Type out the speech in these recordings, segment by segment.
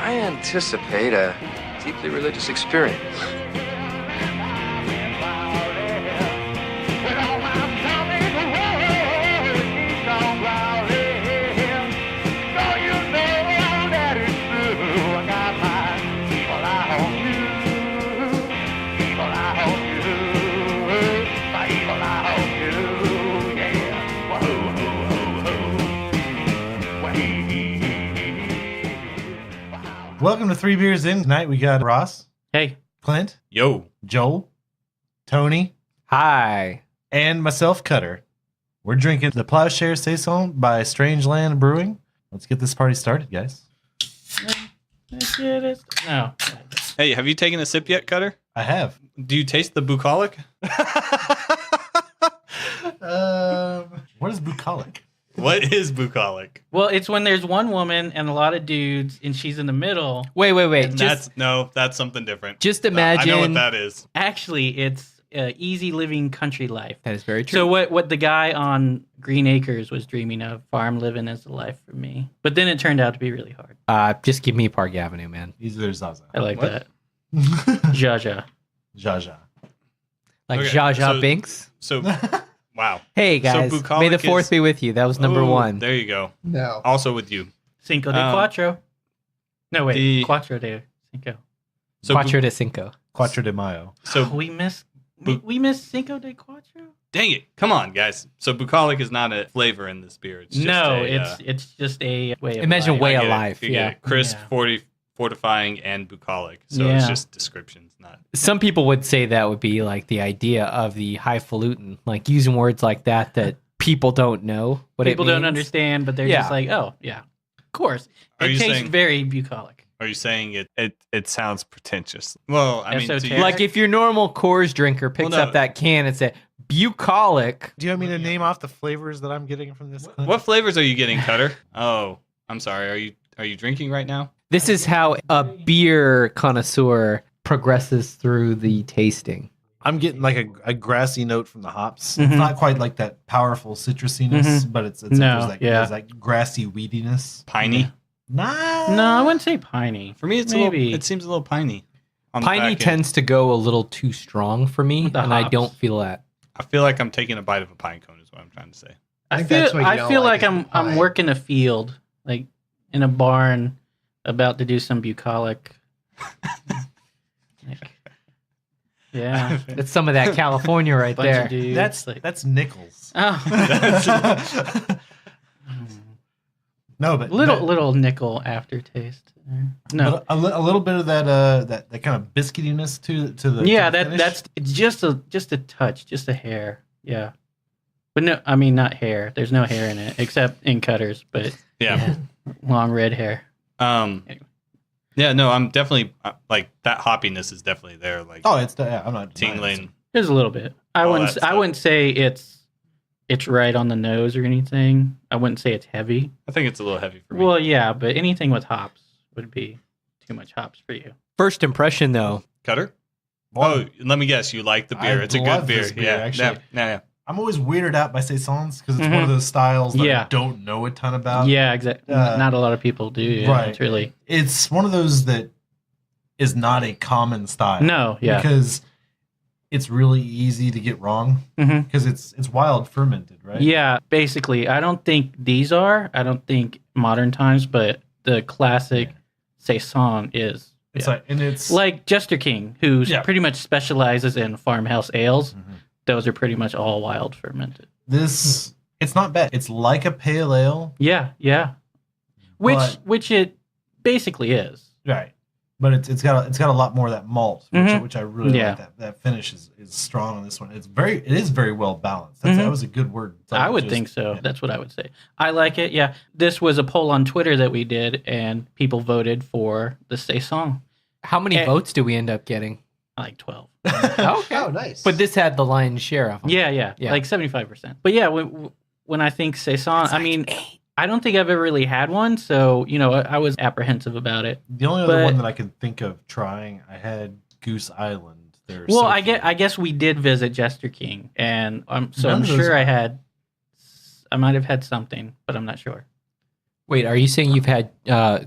I anticipate a deeply religious experience. Welcome to 3 Beers In. Tonight we got Ross. Hey. Clint. Yo. Joel. Tony. Hi. And myself, Cutter. We're drinking the Ploughshare Saison by Strange Land Brewing. Let's get this party started, guys. No. Hey, have you taken a sip yet, Cutter? I have. Do you taste the bucolic? What is bucolic? What is bucolic? Well, it's when there's one woman and a lot of dudes, and she's in the middle. Wait. That's something different. Just imagine. I know what that is. Actually, it's easy living country life. That is very true. So what the guy on Green Acres was dreaming of, farm living is the life for me. But then it turned out to be really hard. Just give me Park Avenue, man. These are Zaza. I like What? that. Jaja. Jaja. Like Okay, Zsa Zsa so- Binks. So, wow. Hey guys, bucolic may the fourth is- be with you. That was number Ooh, one. There you go. No. Also with you. Cinco de Cuatro. No, wait. the- Cuatro de Cinco. So, Cuatro de Cinco. Cuatro de Mayo. so We missed Bu- Cinco de Cuatro? dang it. Come on, guys. So bucolic is not a flavor in this beer. It's just It's just a way of Imagine life. way I of get it. life. You get Yeah. it. Crisp, Yeah. fortifying, and bucolic. So it's Yeah. just descriptions, not... Some people would say that would be like the idea of the highfalutin, like using words like that people don't know what People it means. don't understand, but they're Yeah. just like, oh, yeah, of course. Are It you tastes saying- very bucolic. Are you saying it sounds pretentious? Well, I mean, to Esoteric. you, Like if your normal Coors drinker picks Well, no. up that can and says bucolic. Do you want me to name off the flavors that I'm getting from this? Clint? what flavors are you getting, Cutter? Oh, I'm sorry. Are you drinking right now? This is how a beer connoisseur progresses through the tasting. I'm getting like a grassy note from the hops. Mhm. It's not quite like that powerful citrusiness, but it's No, there's that grassy weediness. Piney. Nah. No, I wouldn't say piney. For me, Maybe. it seems a little piney. on the Piney back end. tends to go a little too strong for me, With the and I hops. don't feel that. I feel like I'm taking a bite of a pine cone. Is what I'm trying to say. I think that's what you I don't feel like like is I'm the pie. working a field, like in a barn, about to do some bucolic. Like, yeah, That's some of that California right bunch there. of dudes. That's Nichols. Oh. No, but little nickel aftertaste. No, a little bit of that kind of biscuitiness to the yeah, to the finish. that's it's just a touch, just a hair. Yeah, but no, I mean not hair. There's no hair in it except in Cutters, but Yeah. long red hair. Yeah. No, I'm definitely like that. Hoppiness is definitely there. Like I'm not denying tingling. it. There's a little bit. I All wouldn't. that I stuff. wouldn't say it's right on the nose or anything. I wouldn't say it's heavy. I think it's a little heavy for me. Well, yeah, but anything with hops would be too much hops for you. First impression, though, Cutter. Well, Oh, let me guess. You like the beer? I It's a love good beer. this beer, Yeah. actually. Yeah. I'm always weirded out by saisons because it's Mhm. one of those styles that I Yeah. don't know a ton about. Yeah, exactly. Not a lot of people do. Yeah, right. It's really It's one of those that is not a common style. no. Yeah. Because it's really easy to get wrong hmm because it's wild fermented, right? Yeah. Basically, I don't think these are. I don't think modern times, but the classic saison is. It's yeah. it's Like Jester King, who Yeah. pretty much specializes in farmhouse ales. Mhm. Those are pretty much all wild fermented. This it's not bad. It's like a pale ale, Yeah, yeah. But- Which it basically is. right? But it's got a lot more of that malt, Mhm. which I really Yeah. like. That finish is strong on this one. It is very well balanced. That Mhm. was a good word. I would Just- think so. yeah. That's what I would say. I like it. Yeah. This was a poll on Twitter that we did, and people voted for the saison. how many votes do we end up getting? Like 12. Okay. Oh, nice. But this had the lion's share of them. Yeah. Yeah. Like 75%. But yeah, when I think saison, I mean, I don't think I've ever really had one, so I was apprehensive about it. The only other But- one that I can think of trying, I had Goose Island. They're Well, so I cute. guess we did visit Jester King, and I'm None of those sure are- I might have had something, but I'm not sure. Wait, are you saying you've had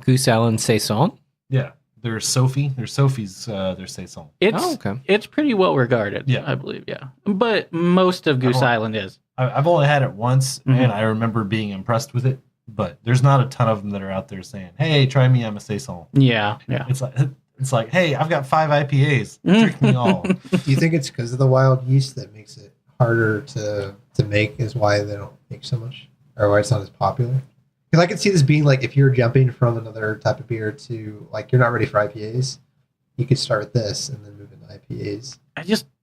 Goose Island Saison? Yeah. There's Sophie. There's Sophie's. Their saison. It's it's pretty well regarded. Yeah. I believe. Yeah, but most of Goose Island is. I've only had it once, Mhm. and I remember being impressed with it. But there's not a ton of them that are out there saying, "Hey, try me. I'm a saison." Yeah, yeah. It's like, hey, I've got 5 IPAs. Drink me all. Do you think it's because of the wild yeast that makes it harder to make? Is why they don't make so much, or why it's not as popular? Because I could see this being like if you're jumping from another type of beer to like you're not ready for IPAs, you could start with this and then move into IPAs.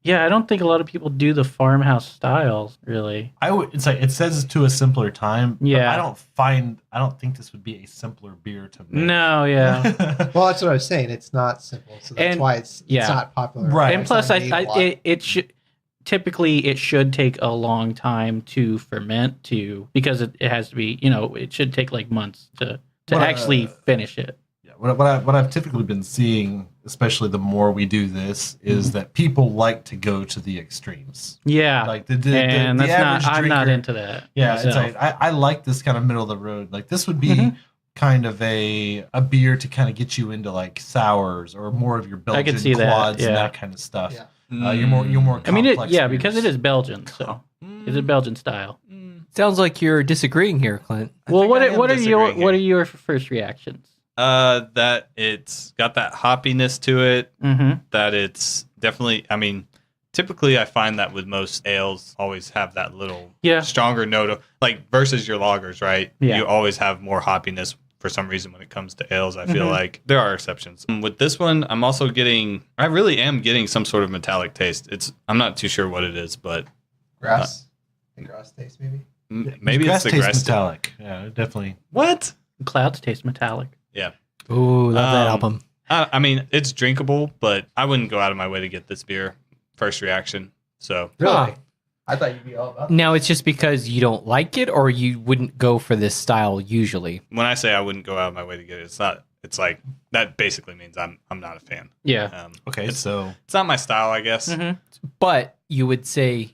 I don't think a lot of people do the farmhouse styles really. It's like it says it's to a simpler time. But Yeah. I don't think this would be a simpler beer to make. No, yeah. Well, that's what I was saying. It's not simple, so that's And- why it's yeah. not popular. Right. And It's plus, not made a lot. it should typically it should take a long time to ferment because it has to be it should take like months to What, actually finish it. Yeah, what I've typically been seeing, especially the more we do this, is that people like to go to the extremes. Yeah, Like the and that's average not. I'm not drinker- into that. Yeah, it's myself. like I like this kind of middle of the road. Like this would be Mhm. kind of a beer to kind of get you into like sours or more of your Belgian I could see that, quads and yeah. that kind of stuff. Yeah. You're more. I mean, complex because it beers. is Belgian, so it's a Belgian style. Sounds like you're disagreeing here, Clint. Well, think I am what are disagreeing what are here. your first reactions? That it's got that hoppiness to it. Mm-hmm. That it's definitely. I mean, typically I find that with most ales, always have that little Yeah. stronger note of like versus your lagers, right? Yeah. You always have more hoppiness for some reason when it comes to ales. I feel Mhm. like there are exceptions. With this one, I'm also getting. I really am getting some sort of metallic taste. I'm not too sure what it is, but grass, the grass taste maybe. maybe it's grass the tastes grass. metallic. Yeah, definitely. What? Clouds taste metallic. Ooh, love that Um, album. I mean, it's drinkable, but I wouldn't go out of my way to get this beer. First reaction. So Really? Huh. I thought you'd be all about. Now it's just because you don't like it, or you wouldn't go for this style usually. when I say I wouldn't go out of my way to get it, it's not. It's like that basically means I'm not a fan. Yeah. Okay, it's, so it's not my style, I guess. Mm-hmm. But you would say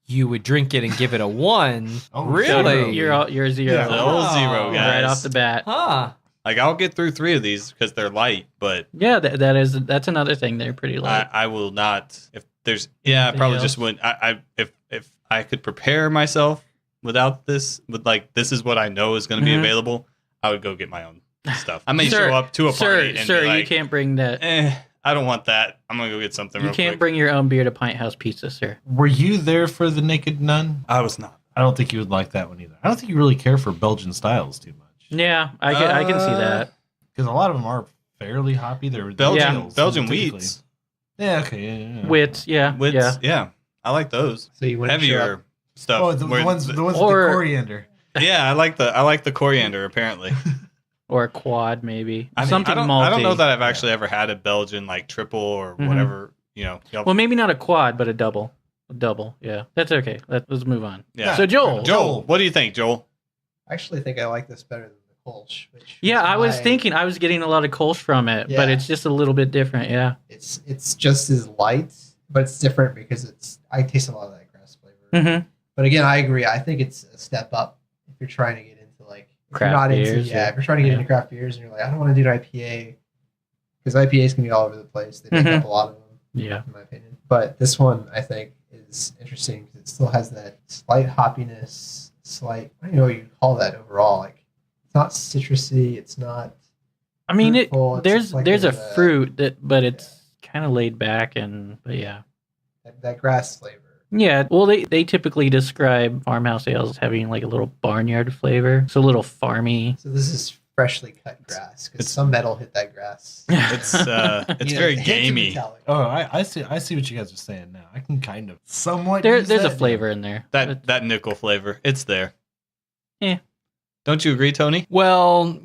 you would drink it and give it a 1. Oh, Really? You're zero. Yeah. The old Oh. zero, guys. Right off the bat. Huh. Like I'll get through 3 of these because they're light, but Yeah, that's another thing. They're pretty light. I will not. If there's, I Anything probably else? just wouldn't. If I could prepare myself without this, with like this is what I know is going to be Mhm. available, I would go get my own stuff. I may Sir, show up to a party and sir, be like, you can't bring that. I don't want that. I'm gonna go get something. You real can't quick. bring your own beer to Pint House Pizza, sir. were you there for the Naked Nun? I was not. I don't think you would like that one either. I don't think you really care for Belgian styles too much. Yeah, I can see that. Because a lot of them are fairly hoppy. They're Belgian ales, Belgian typically. wheats. Yeah, okay. Yeah. Wits, yeah, Wits, yeah. yeah. I like those. So you wouldn't show up. Heavier stuff. Oh, the where ones with Or- the coriander. yeah, I like the coriander. Apparently, Or a quad, maybe. I mean, Something I don't, malty. I don't know that I've actually ever had a Belgian like triple or Mhm. whatever. Y'all- Well, maybe not a quad, but a double. A double, yeah. That's okay. Let's move on. yeah. So Joel. Joel, what do you think, Joel? I actually think I like this better than the Kolsch. Which Yeah, I was my- thinking I was getting a lot of Kolsch from it, but Yeah. it's just a little bit different, yeah. It's just as light, but it's different because I taste a lot of that grass flavor. Mm-hmm. But again, I agree. I think it's a step up if you're trying to get into like if Craft you're not beers, into yeah. if you're trying to get Yeah. into craft beers and you're like I don't want to do an IPA because IPAs can be all over the place. They make Mhm. up a lot of them, Yeah. in my opinion. But this one I think is interesting because it still has that slight hoppiness, slight I don't know what you call that overall. Like it's not citrusy. It's not. I mean, Fruitful, it's there's like there's a a- fruit but it's kind of laid back but yeah. That grass flavor. Yeah, well, they typically describe farmhouse ales as having like a little barnyard flavor, so a little farmy. So this is freshly cut grass because It's- some metal hit that grass. It's You very know, hints of gamey. metallic. Oh, I see what you guys are saying now. I can kind of somewhat. there's use a that. flavor in there. That nickel flavor, it's there. Yeah. Don't you agree, Tony? Well,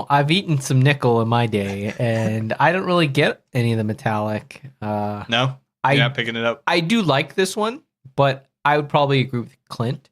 I've eaten some nickel in my day, and I don't really get any of the metallic. No, I you're not picking it up. I do like this one, but I would probably agree with Clint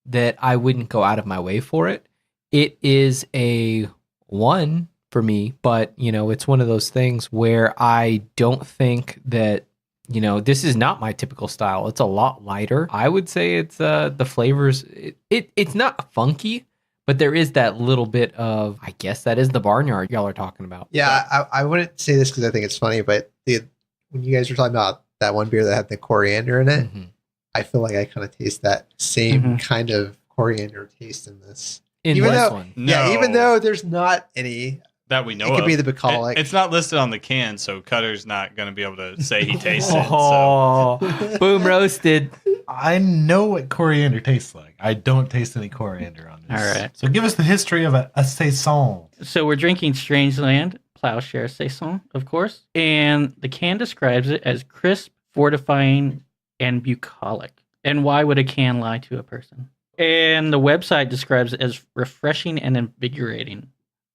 that I wouldn't go out of my way for it. It is a 1 for me, but it's one of those things where I don't think that this is not my typical style. It's a lot lighter. I would say it's the flavors. It's not funky, But there is that little bit of, I guess that is the barnyard y'all are talking about. Yeah, I wouldn't say this because I think it's funny, but when you guys were talking about that one beer that had the coriander in it, Mhm. I feel like I kind of taste that same Mhm. kind of coriander taste in this. In Even this though- one. Yeah, even though there's not any, that we know it could of. be the bucolic. It's not listed on the can, so Cutter's not going to be able to say he tastes it. So. Oh, boom roasted. I know what coriander tastes like. I don't taste any coriander on this. All right. So give us the history of a saison. So we're drinking Strange Land Ploughshare Saison, of course, and the can describes it as crisp, fortifying, and bucolic. And why would a can lie to a person? And the website describes it as refreshing and invigorating.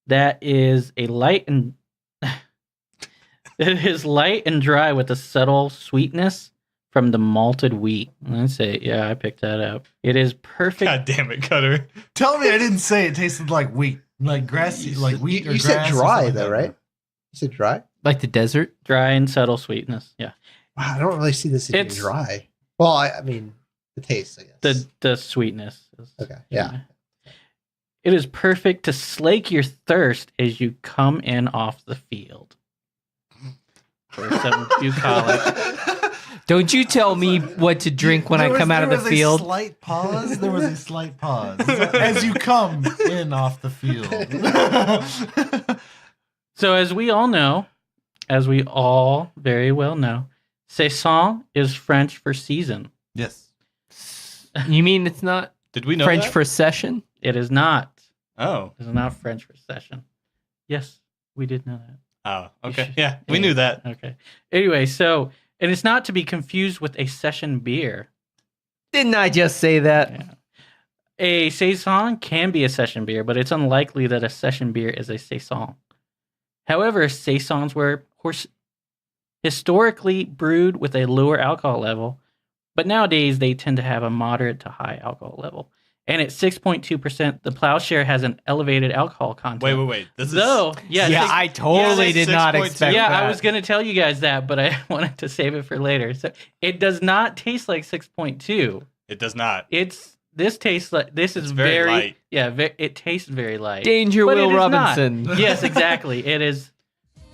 That is a light and it is light and dry with a subtle sweetness from the malted wheat. Let's say, yeah, I picked that up. It is perfect. God damn it, Cutter. Tell me I didn't say it tasted like wheat. Like grassy, like wheat or You grass. said or dry something though, like right? that. You said dry? Like the desert. Dry and subtle sweetness. Yeah. Wow, I don't really see this as being It's- dry. Well, I mean, the taste, I guess. The sweetness. Is, Okay, yeah. It is perfect to slake your thirst as you come in off the field. For some bucolic. Don't you tell me what to drink when I come out of the There field. was a slight pause. There was a slight pause as you come in off the field. So as we all know, as we all very well know, saison is French for season. Yes. You mean it's not Did we know French that? for session? It is not. Oh. It is not French for session. Yes, we did know that. Oh, okay. Yeah, we knew that. Okay. Anyway, so, and it's not to be confused with a session beer. Didn't I just say that? Yeah. A saison can be a session beer, but it's unlikely that a session beer is a saison. However, saisons were historically brewed with a lower alcohol level, but nowadays they tend to have a moderate to high alcohol level. And at 6.2%, the Ploughshare has an elevated alcohol content. Wait. This is Though, yeah, Yeah, six- I totally yeah, did not 6.2. expect yeah, that. I was going to tell you guys that, but I wanted to save it for later. So it does not taste like 6.2. It does not. This tastes like this is It's very light. Yeah, it tastes very light. Danger But Will it is not. Robinson. Yes, exactly. It is.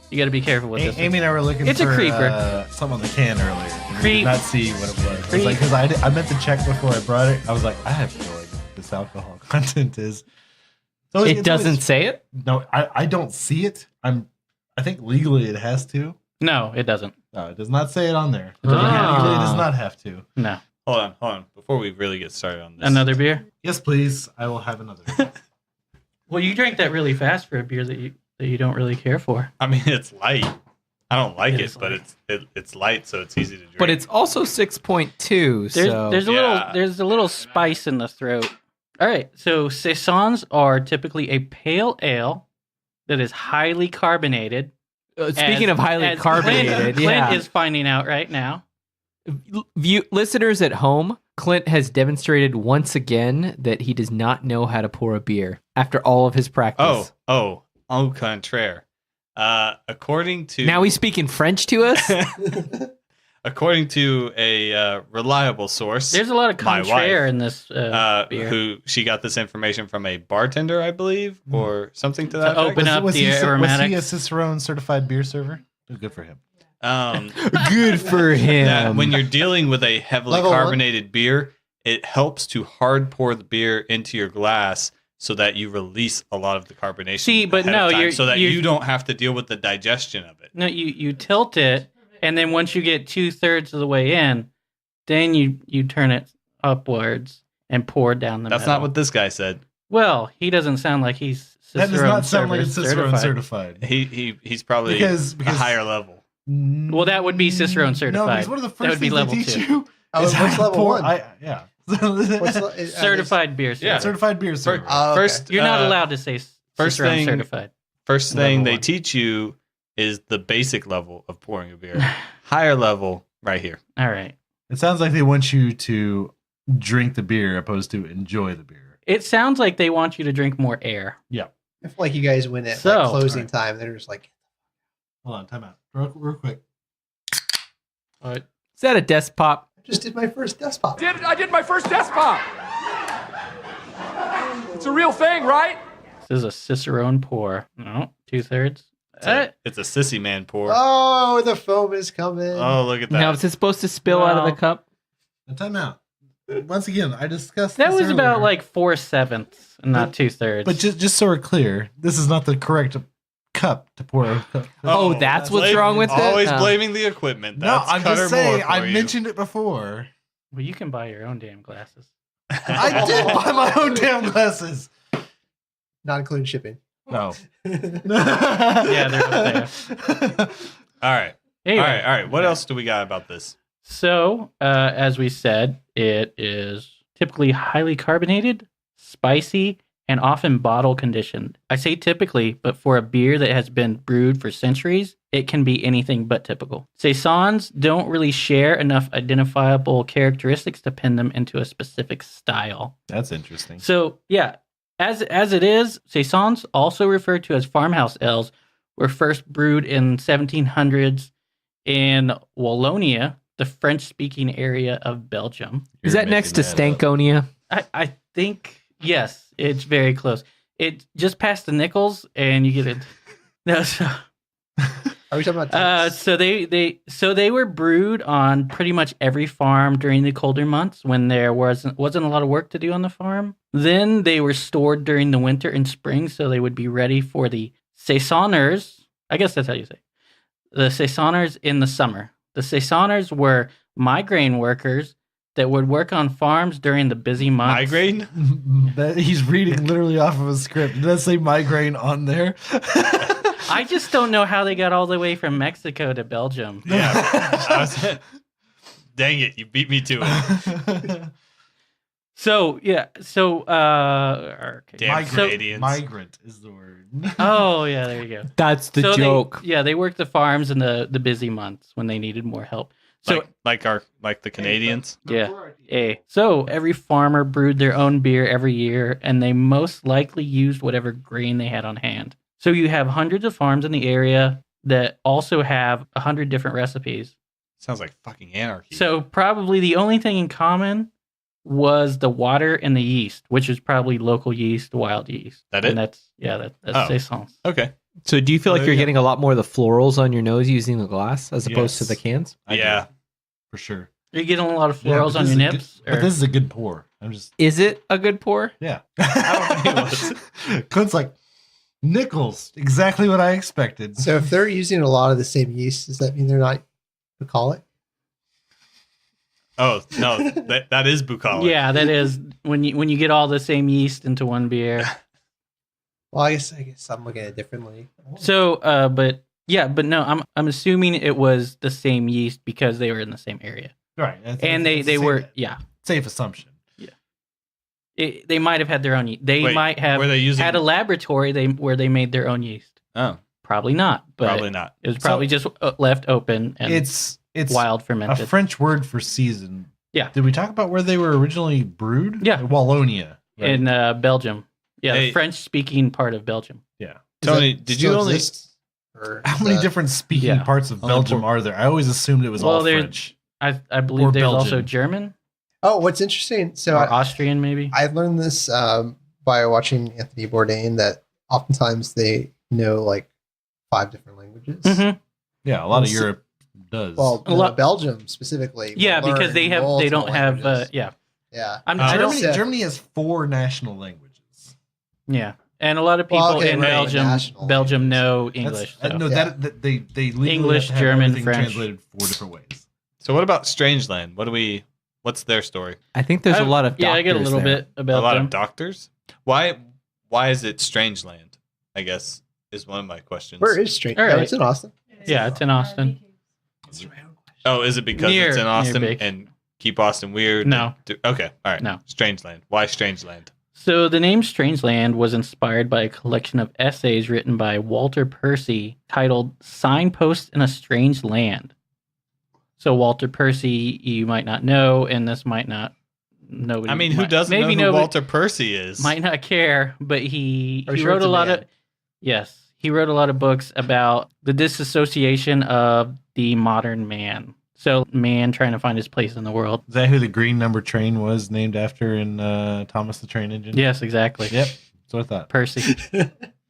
You got to be careful with this. Amy and I were looking It's a for creeper. something on the can earlier. And we Creep. did not see what it was. I was Creep. like, because I meant to check before I brought it. I was like, I have no idea what this alcohol content is. So It doesn't say it? No, I don't see it. I think legally it has to. No, it doesn't. No, it does not say it on there. It doesn't have Legally, it Ah. does not have to. No. Hold on. Before we really get started on this. Another beer? Yes, please. I will have another. Well, you drank that really fast for a beer that you don't really care for. I mean, it's light. I don't like It it, is but light. it's light, so it's easy to drink. But it's also 6.2, so There's a little spice in the throat. All right, so saisons are typically a pale ale that is highly carbonated. speaking of highly as carbonated, Clint is finding out right now. Listeners at home, Clint has demonstrated once again that he does not know how to pour a beer after all of his practice. au contraire. According to Now he's speaking French to us? according to a reliable source, There's a lot of My contraire wife, in this beer. who she got this information from a bartender, I believe, or something to that To open effect. up was the he a aromatics. Cicerone certified beer server? Oh, good for him. Good for him. That when you're dealing with a heavily Level one? carbonated beer, it helps to hard pour the beer into your glass so that you release a lot of the carbonation. See, but ahead no, of time, you're- so that you're- you don't have to deal with the digestion of it. No, you tilt it, and then once you get 2/3 of the way in, then you turn it upwards and pour down the That's middle. not what this guy said. Well, he doesn't sound like he's That does not sound like Server it's Cicerone certified. He's probably Because a higher level. Well, that would be Cicerone No, certified. because one of the That first would be things level they teach 2. you Oh, is how what's to level pour. one? Yeah. Certified beer. Yeah. server. Certified beer server. Oh, okay. First, You're not allowed to say first Cicerone thing- certified. First thing Level they one. teach you is the basic level of pouring a beer. Higher level, right here. All right. It sounds like they want you to drink the beer opposed to enjoy the beer. It sounds like they want you to drink more air. I feel like you guys win at So- like closing Alright. time. They're just like, Hold on, time out. Real quick. Is that a desk pop? I just did my first desk pop. I did my first desk pop. It's a real thing, right? This is a Cicerone pour. No, 2/3. It's a sissy man pour. Oh, the foam is coming. Oh, look at that. Now, is it supposed to spill out of the cup? Time out. Once again, I discussed That this was about earlier. like 4/7, not 2/3. But just so we're clear, this is not the correct cup to pour a cup. Oh, that's what's wrong with it? Always Oh. blaming the equipment. No, That's I'm Cutter just saying. Moore for I you. mentioned it before. Well, you can buy your own damn glasses. I did buy my own damn glasses. Not including shipping. No. Yeah, they're up there. All right. Anyway, All right. What else do we got about this? So, as we said, it is typically highly carbonated, spicy, and often bottle conditioned. I say typically, but for a beer that has been brewed for centuries, it can be anything but typical. Saisons don't really share enough identifiable characteristics to pin them into a specific style. That's interesting. So, yeah, as it is, Saisons, also referred to as farmhouse ales, were first brewed in 1700s in Wallonia, the French-speaking area of Belgium. Is that next to Stankonia? I think, yes, it's very close. It's just past the Nichols, and you get it. No, so, Are we talking about tanks? so they were brewed on pretty much every farm during the colder months when there wasn't a lot of work to do on the farm. Then they were stored during the winter and spring, so they would be ready for the saisoners. I guess that's how you say it. The saisoners in the summer. The saisoners were migraine workers that would work on farms during the busy months. Migraine? He's reading literally off of a script. Did that say migraine on there? I just don't know how they got all the way from Mexico to Belgium. Yeah. Dang it. You beat me to it. So, yeah. So, okay. Damn So- Canadians. Migrant is the word. Oh, yeah, there you go. That's the So joke. they worked the farms in the busy months when they needed more help. So, like the Canadians. yeah. So every farmer brewed their own beer every year, and they most likely used whatever grain they had on hand. So you have hundreds of farms in the area that also have 100 different recipes. Sounds like fucking anarchy. So probably the only thing in common was the water and the yeast, which is probably local yeast, wild yeast. That and it? that's Oh. Saisons. Okay. So do you feel like There you're you go. getting a lot more of the florals on your nose using the glass as opposed to Yes. the cans? I do, Yeah. for sure. Are you getting a lot of Yeah, florals but on this your is a nips? good- but this is a good pour. I'm just Is it a good pour? yeah. I don't think it Clint's like Nichols, exactly what I expected. So if they're using a lot of the same yeast, does that mean they're not bucolic? Oh, no. That is bucolic. Yeah, that is when you get all the same yeast into one beer. Well, I guess I'm looking at it differently. So, but no, I'm assuming it was the same yeast because they were in the same area, Right, and they were safe assumption. they might have had their own yeast. They Wait, might have were they using? had a laboratory where they made their own yeast. Oh, Probably not, but probably not. it was probably just left open and It's wild a fermented. French word for season. Yeah. Did we talk about where they were originally brewed? Yeah. Wallonia. right? in Belgium. Yeah, Hey. the French-speaking part of Belgium. Yeah. Tony, did you only? Or How many different speaking Yeah. parts of Only Belgium por- are there? I always assumed it was Well, all there- French. I believe Or there's also Belgian. German Oh, what's interesting? So or Austrian, maybe. I learned this by watching Anthony Bourdain that oftentimes they know like 5 different languages. Mhm. Yeah, a lot of Well, Europe does. Well, A lot- Belgium specifically. will Yeah, because learn they don't multiple have. languages. Yeah, Yeah. I Germany, don't. Germany has 4 national languages. Yeah, and a lot of people Well, okay, in right, Belgium, national Belgium know That's- English. So. No, Yeah. that they legally English, have to have German, everything French. translated 4 different ways. So what about Strange Land? What's their story? I think there's a lot of yeah. I get a doctors little there. bit about A lot them. of doctors. Why is it Strange Land? I guess is one of my questions. Where is Strange? All Oh, right. it's in Austin. Yeah, it's in Austin. Oh, is it because Near- it's in near Austin Big. and keep Austin weird? No. Okay, all right. No. Strange Land. Why Strange Land? So the name Strange Land was inspired by a collection of essays written by Walter Percy titled "Signposts in a Strange Land." So Walter Percy, you might not know, and this might not. Nobody. I mean, who might- doesn't know who nobody Walter Percy is? might not care, but he Are you sure wrote it's a a lot man? of. Yes, he wrote a lot of books about the disassociation of the modern man. So, man trying to find his place in the world. Is that who the green number train was named after in Thomas the Train Engine? Yes, exactly. Yep. That's what I thought. Percy.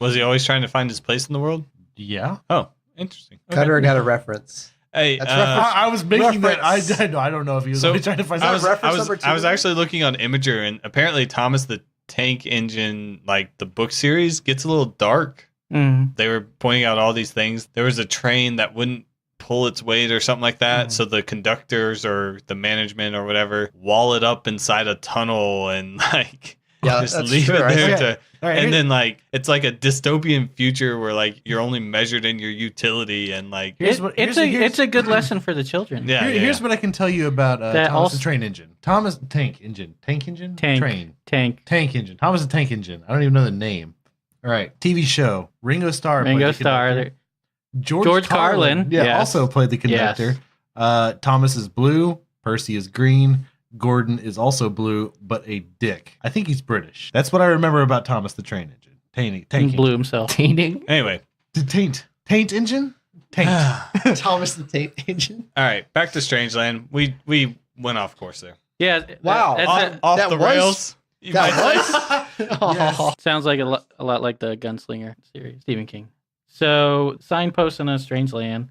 Was he always trying to find his place in the world? Yeah. Oh, interesting. Okay. Cutter got a reference. Hey, That's I was making Reference. that. I don't know if he was So, always trying to find I was, reference I was, number two? I was actually looking on Imager, and apparently Thomas the Tank Engine, like the book series, gets a little dark. Mm. They were pointing out all these things. There was a train that wouldn't pull its weight or something like that. So the conductors or the management or whatever wall it up inside a tunnel and like Yeah, just that's leave true. it there Okay. to. All right, And then like it's like a dystopian future where like you're only measured in your utility and like It's a good lesson for the children. yeah, here's what I can tell you about That Thomas also- the Train Engine. Thomas Tank Engine. Tank Engine? Tank. Train. Tank. Engine. Thomas the Tank Engine. I don't even know the name. All right. TV show. Ringo Starr. played Ringo the Starr. conductor. George Carlin, Yeah, yes. also played the conductor. Thomas is blue. Percy is green. Gordon is also blue, but a dick. I think he's British. That's what I remember about Thomas the Train Engine. Tank Blew himself. Tainting. Anyway, Taint engine? Taint. Thomas the Tape Engine. all right, back to Strangeland. We went off course there. Yeah. Wow. Off that the was- rails. You might say. That Sounds like a lot like the Gunslinger series, Stephen King. So, signposts in a strange land.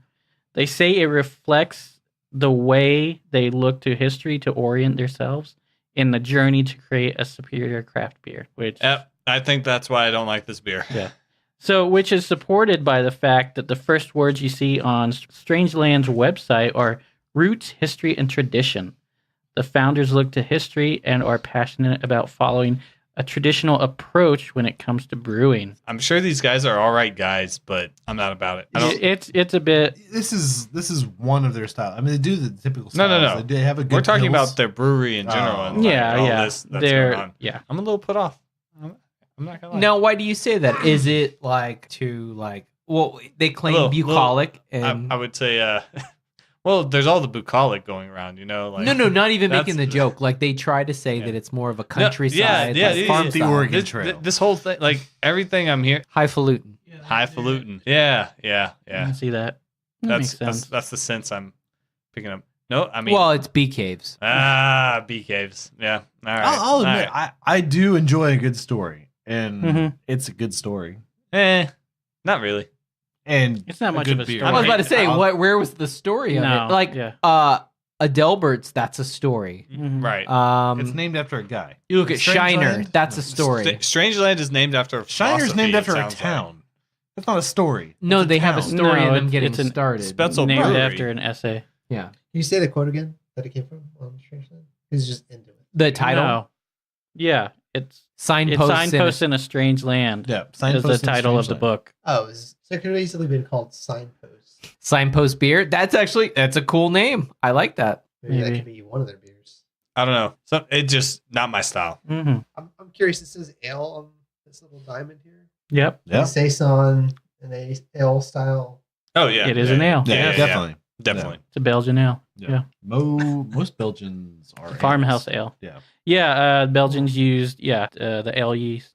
They say it reflects the way they look to history to orient themselves in the journey to create a superior craft beer. Which, Yep, I think that's why I don't like this beer. yeah. So, which is supported by the fact that the first words you see on Strangeland's website are roots, history, and tradition. The founders look to history and are passionate about following a traditional approach when it comes to brewing. I'm sure these guys are all right guys, but I'm not about it. I don't. It's a bit. This is one of their style. I mean, they do the typical No, styles. no. They have a good We're talking pills. about their brewery in general. Oh. And like Yeah, all yeah. this that's going on. Yeah. I'm a little put off. I'm not gonna lie. Now, why do you say that? Is it like to like? Well, they claim Little- bucolic and I would say. Well, there's all the bucolic going around, you know. Like no, not even that's- making the joke. Like they try to say Yeah. that it's more of a No, countryside, like yeah, farm the style. Oregon This, Trail. this whole thing, like everything I'm here, highfalutin. highfalutin. Yeah. I can see that. That makes sense. That's the sense I'm picking up. No, I mean, Well, it's bee caves. bee caves. Yeah. All right. I'll All admit, right. I do enjoy a good story, and Mhm. it's a good story, Not really. and It's not a much good of a beer. story. I was about to say, I'll- where was the story of No, it? Like, yeah. Adelbert's, that's a story. Mhm. Right. It's named after a guy. You look at Strange Shiner, Land? that's No. a story. Strangeland is named after a Shiner's philosophy, named it after a sounds like. town. That's not a story. No, It's a they have a town. story No, of them it's- getting it's an started. Spetzel Named Brewery. after an essay. Yeah. Can you say the quote again that it came from on Strangeland? He's just into it. The title, No. Yeah, it's Signposts. Signposts in a Strange Land. Yeah, Is Signposts the in title of the Strangeland. book. Oh, so it could have easily been called Signpost. Signpost beer. That's a cool name. I like that. Maybe that Maybe. could be one of their beers. I don't know. So it just not my style. Mm-hmm. I'm curious. It says ale on this little diamond here. Yep, Yeah, Saison and ale style. Oh yeah, it is an ale. yeah, yeah, definitely. definitely. It's a Belgian ale. Yeah. Yeah. Most Belgians are Farmhouse ales. ale. Yeah. Yeah, Belgians used the ale yeast.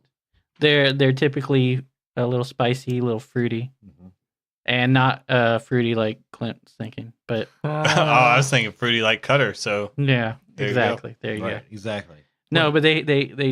They're typically a little spicy, a little fruity, Mhm. and not fruity like Clint's thinking. But Oh, I was thinking fruity like Cutter. So yeah, There you go. exactly. There you Right, exactly. No, but they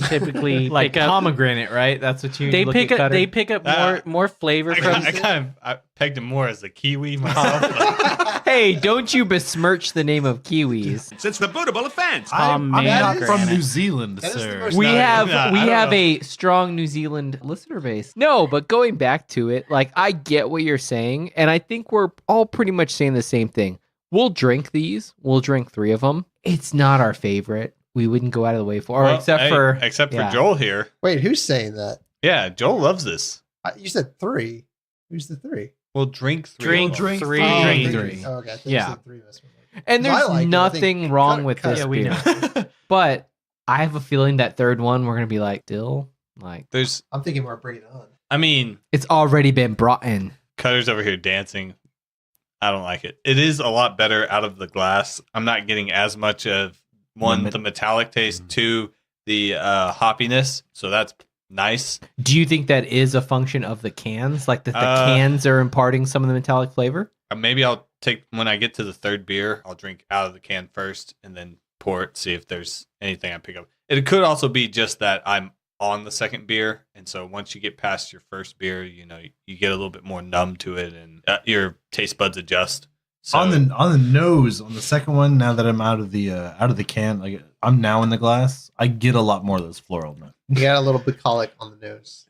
typically like pick up. pomegranate, right? That's what you They look pick at up. Cutter. They pick up more flavor I from. kind of pegged him more as a kiwi myself. Hey, don't you besmirch the name of kiwis. It's the bootable offense. I'm not Pomegranate. from New Zealand, That is the sir. most- We No, have no, we I don't have know. a strong New Zealand listener base. No, but going back to it, like I get what you're saying, and I think we're all pretty much saying the same thing. We'll drink these. We'll drink 3 of them. It's not our favorite. We wouldn't go out of the way for, or Well, except hey, for except for yeah. Joel here. Wait, who's saying that? Yeah, Joel loves this. You said 3. Who's the 3? We'll drink 3. Drink of them. three. Oh, Drink three. three. Oh, okay. I thought Yeah. you said 3 of us. And I there's like it. I think nothing wrong with cut- this Yeah, we beer. know. But I have a feeling that third one we're gonna be like, still like There's, I'm thinking more Bring It On. I mean, it's already been brought in. Cutter's over here dancing. I don't like it. It is a lot better out of the glass. I'm not getting as much of one, the metallic taste, 2, the hoppiness. So that's nice. Do you think that is a function of the cans? Like that the cans are imparting some of the metallic flavor? Maybe I'll take, when I get to the third beer, I'll drink out of the can first and then pour it, see if there's anything I pick up. It could also be just that I'm on the second beer, and so once you get past your first beer, you get a little bit more numb to it, and your taste buds adjust. So, on the nose, on the second one, now that I'm out of the can, like I'm now in the glass, I get a lot more of those floral notes. You got a little bucolic on the nose.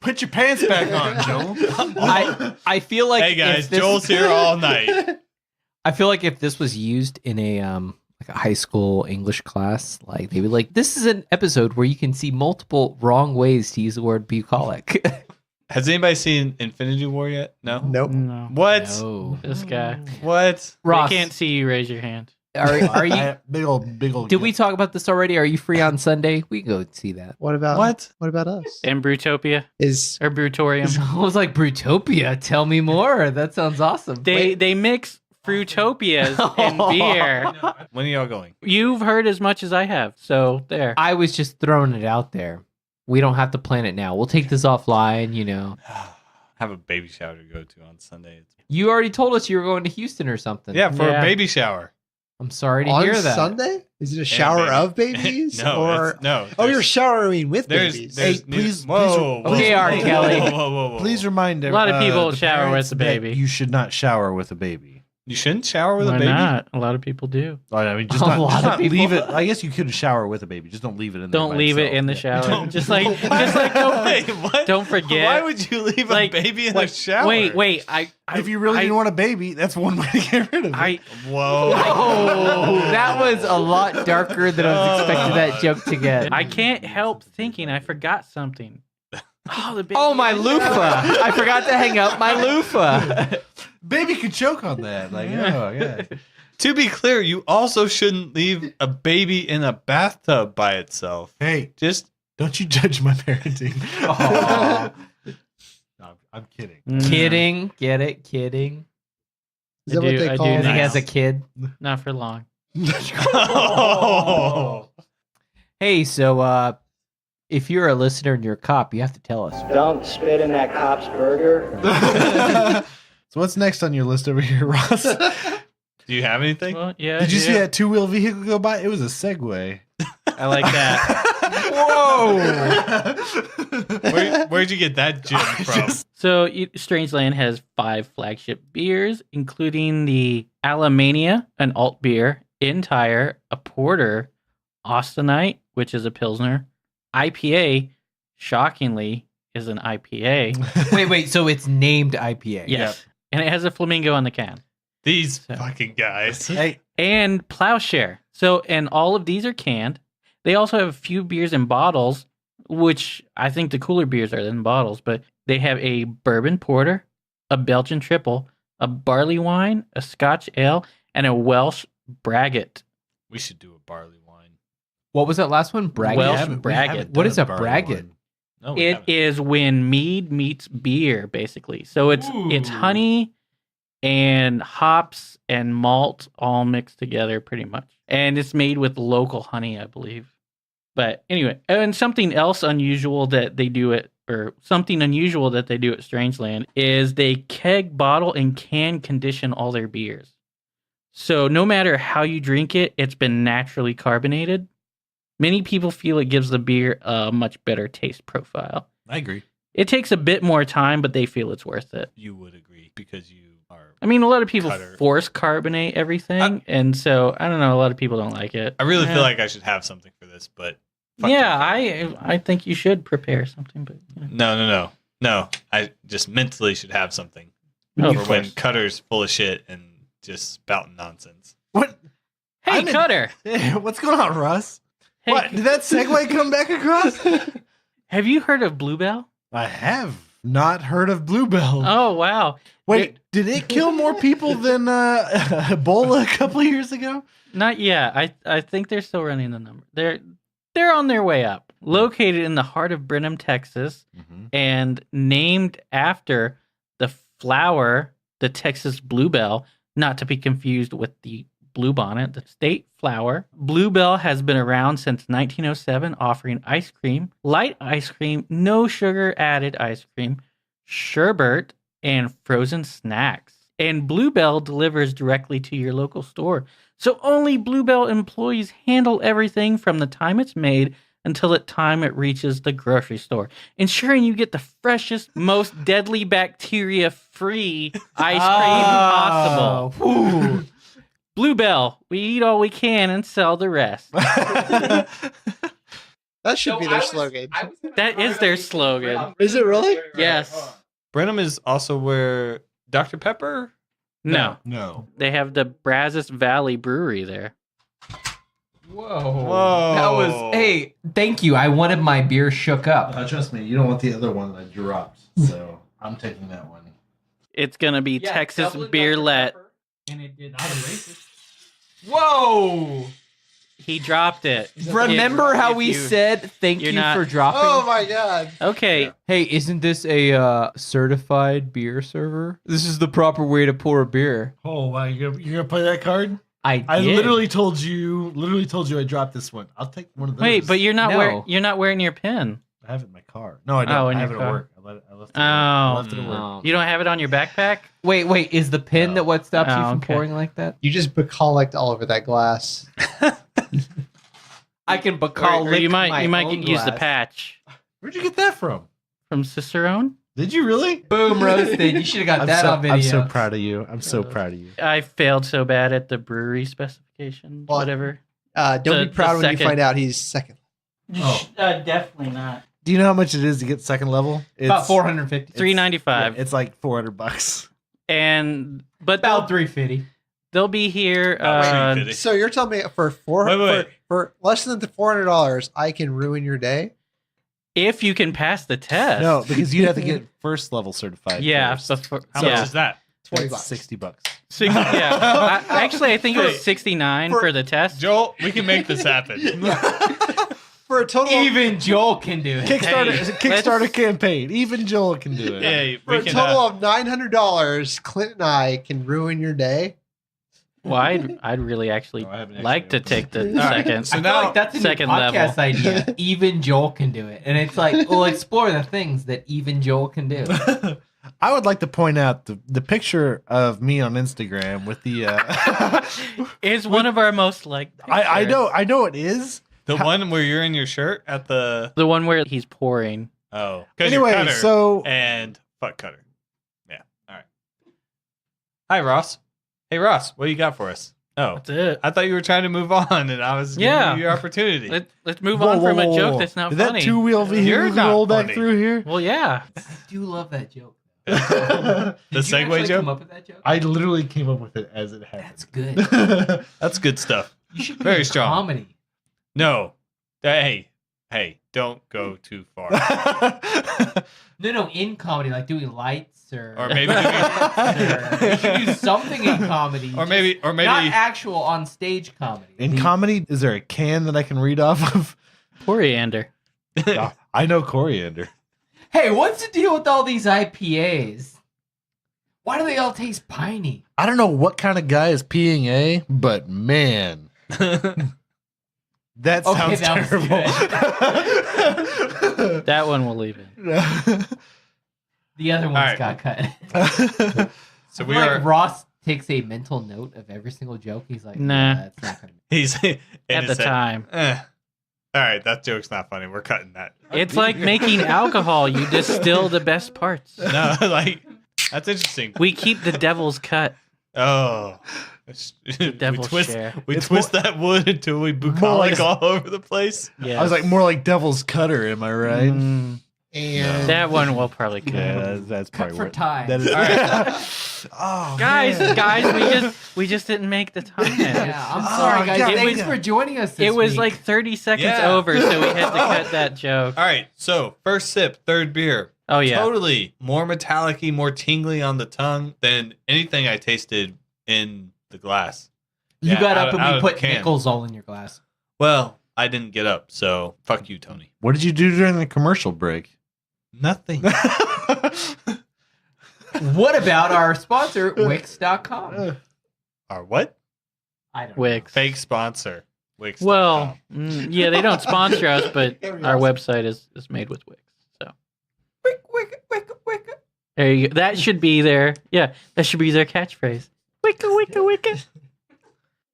Put your pants back on, Joel. I feel like hey guys, Joel's here all night. I feel like if this was used in a like a high school English class, like they'd be like, "This is an episode where you can see multiple wrong ways to use the word bucolic." Has anybody seen Infinity War yet? No. Nope. No. What? No. This guy. What? Ross, They can't see you. Raise your hand. are you? big old? Did we talk about this already? Are you free on Sunday? We can go see that. What about What? What about us? And Brutopia Is or Brutorium. I was like, Brutopia. Tell me more. That sounds awesome. They mix Fruitopias in beer. When are y'all going? You've heard as much as I have, so there. I was just throwing it out there. We don't have to plan it now. We'll take this offline. Have a baby shower to go to on Sunday. You already told us you were going to Houston or something. Yeah, for Yeah. a baby shower. I'm sorry to on hear that. Sunday? Is it a shower baby. of babies? No, or it's- no. Oh, you're there's- showering with There's, babies. there's Hey, please- whoa, please- whoa, Okay, whoa, R. whoa, Kelly. whoa, whoa, whoa, whoa. Please remind A lot of people the shower with parents the that baby. You should not shower with a baby. You shouldn't shower with Why a baby. not? A lot of people do. I mean, just A not, lot just of not people. leave it. I guess you could shower with a baby. Just don't leave it in there. Don't by leave it itself. in the Yeah. shower. Don't- Just like don't, Wait, what? don't forget. Why would you leave Like- a baby in like, the shower? Wait. If you really didn't want a baby, that's one way to get rid of it. Whoa. Oh, that was a lot darker than I was expecting that joke to get. I can't help thinking I forgot something. Oh, the baby. Oh, my loofah. I forgot to hang up my loofah. Baby could choke on that. Like, oh yeah. To be clear, you also shouldn't leave a baby in a bathtub by itself. Hey, Just don't you judge my parenting. Aw. No, I'm kidding. Kidding. Get it? Kidding. Is that I what do- they I call do Because he Nice. has a kid. Not for long. oh. Hey, so if you're a listener and you're a cop, you have to tell us. Don't spit in that cop's burger. So what's next on your list over here, Ross? Do you have anything? Well, yeah. Did you see yeah. that two-wheel vehicle go by? It was a Segway. I like that. Where'd you get that gym from? So, Strange Land has 5 flagship beers, including the Alamania, an alt beer, Entire, a porter, Austinite, which is a pilsner, IPA, shockingly, is an IPA. Wait. So it's named IPA. Yes, and it has a flamingo on the can. These So- fucking guys. Hey, And Ploughshare. So, and all of these are canned. They also have a few beers in bottles, which I think the cooler beers are in bottles, but they have a bourbon porter, a Belgian triple, a barley wine, a Scotch ale, and a Welsh braggot. We should do a barley wine. What was that last one? Braggot. Welsh haven't- we braggot. haven't What done is a barley braggot? wine. No, we It haven't. is when mead meets beer, basically. So it's Ooh. honey and hops and malt all mixed together, pretty much. And it's made with local honey, I believe. But anyway, and something else unusual that they do at Strangeland is they keg, bottle, and can condition all their beers. So no matter how you drink it, it's been naturally carbonated. Many people feel it gives the beer a much better taste profile. I agree. It takes a bit more time, but they feel it's worth it. You would agree because you are. I mean, a lot of people Cutter. force carbonate everything, and so I don't know. A lot of people don't like it. I really Yeah. feel like I should have something for this, but fuck Yeah, you. I think you should prepare something, but No. I just mentally should have something Oh, for of when course. Cutter's full of shit and just spouting nonsense. What? Hey, I'm in- Cutter, What's going on, Russ? hey, What? Did that Segway come back across? have you heard of Bluebell? I have not heard of Bluebell. Oh wow, Wait, did it kill more people than Ebola a couple of years ago? not yet. I think they're still running the number. They're on their way up. Located in the heart of Brenham, Texas, and named after the flower, the Texas bluebell, not to be confused with the bluebonnet, the state flower. Bluebell has been around since 1907, offering ice cream, light ice cream, no sugar added ice cream, sherbet, and frozen snacks. And Bluebell delivers directly to your local store. So only Bluebell employees handle everything from the time it's made until the time it reaches the grocery store, ensuring you get the freshest, most deadly bacteria-free ice cream possible. Ooh. Bluebell, we eat all we can and sell the rest. That should be their slogan. That is their slogan. Is it really? Yes. Brenham is also where Dr. Pepper? No. No. They have the Brazos Valley Brewery there. Whoa. That was, hey, thank you. I wanted my beer shook up. Trust me, you don't want the other one that I dropped. So I'm taking that one. It's going to be Texas Beerlet. And it did not erase it. Whoa. He dropped it. Remember how if we you- said thank you're you not- for dropping? Oh my god. Okay. Hey, isn't this a certified beer server? This is the proper way to pour a beer. Oh my! You're gonna play that card? I I did. literally told you I dropped this one. I'll take one of those. Wait, but you're not No. wearing your pin. I have it in my car. No, I don't. Oh, in I have it your at car. work. I left it. I left it at work. Oh. You don't have it on your backpack? Wait, is the pin No. that what stops you Oh, from okay. pouring like that? You just bucolicked all over that glass. I can Or bacal you might own use the glass. patch Where'd you get that from? from Cicerone. Did you really? Boom, roasted. You should have got that on video. I'm so proud of you. I'm so proud of you. I failed so bad at the brewery specification. Well, whatever. Don't The- be proud the when you second. find out he's second. Oh. Definitely not. Do you know how much it is to get second level? It's About 450. $3.95. It's like $400. But About 350. they'll be here. About 350. So you're telling me for Wait. for less than $400, I can ruin your day? if you can pass the test. No, because you have to get first level certified. Yeah, first. before, How yeah. much is that? $20. It's $60. Yeah. Actually, I think it was Hey, 69 for the test. Joel, we can make this happen. For a total of, Even Joel can do it. Kickstarter, Hey, Kickstarter let's- campaign. Even Joel can do it. Hey, for we a can. total of $900, Clint and I can ruin your day. Well, I'd really actually No, I haven't like to actually- take the right. second. So I now- feel like that's a second new podcast level. idea. Even Joel can do it, and it's like we'll explore the things that even Joel can do. I would like to point out the picture of me on Instagram with the. It's one of our most liked. I pictures. know it is. The one where you're in your shirt at the The one where he's pouring. because you're Anyway, Cutter so and fuck Cutter. Yeah. All right. Hi Ross. Hey Ross, what do you got for us? Oh, That's it. I thought you were trying to move on, and I was giving Yeah. you your opportunity. Let's move on from a joke that's not Did funny. that two-wheel You're vehicle not roll back funny. through here? Well, yeah. I do love that joke. the Did you segue actually joke. come up with that joke? I literally came up with it as it happened. That's good. That's good stuff. You should Very do strong. comedy. No. Hey, don't go too far. No, in comedy, like doing lights or Or maybe you should do something in comedy. or maybe not actual on stage comedy. In comedy, is there a can that I can read off of? Coriander. I know coriander. Hey, what's the deal with all these IPAs? Why do they all taste piney? I don't know what kind of guy is peeing A, but man, that Okay, sounds that was terrible. That one we'll leave in. The other ones right. got cut. so I we feel like are Ross takes a mental note of every single joke. He's like, Nah. that's not gonna. he's in At his the head, time. All right, that joke's not funny. We're cutting that. It's like making alcohol. You distill the best parts. No, like that's interesting. We keep the devil's cut. Oh. Devil's we twist, share. we It's twist that wood until we bucolic like- all over the place. Yeah. I was like more like Devil's Cutter. Am I right? And That one we'll probably cut. Yeah, that's Cut probably for worth- time. That is, All oh, Guys, man. we just didn't make the time. Yeah, I'm Oh, sorry, guys. God, Thanks yeah. for joining us. This It was week. like 30 seconds Yeah. over, so we had to cut that joke. All right, so first sip, third beer. Oh, yeah. Totally more metallic-y, more tingly on the tongue than anything I tasted in the glass. You Yeah, got out up of- and out we of the put can. nickels all in your glass. Well, I didn't get up, so fuck you, Tony. What did you do during the commercial break? Nothing. What about our sponsor, Wix.com? Our what? I don't know. Wix. Fake sponsor. Wix. Well, yeah, they don't sponsor us, but There we our go. website is made with Wix. So Wick, wick, wick, wick. There you go. That should be their that should be their catchphrase. Wicka wicka wicka.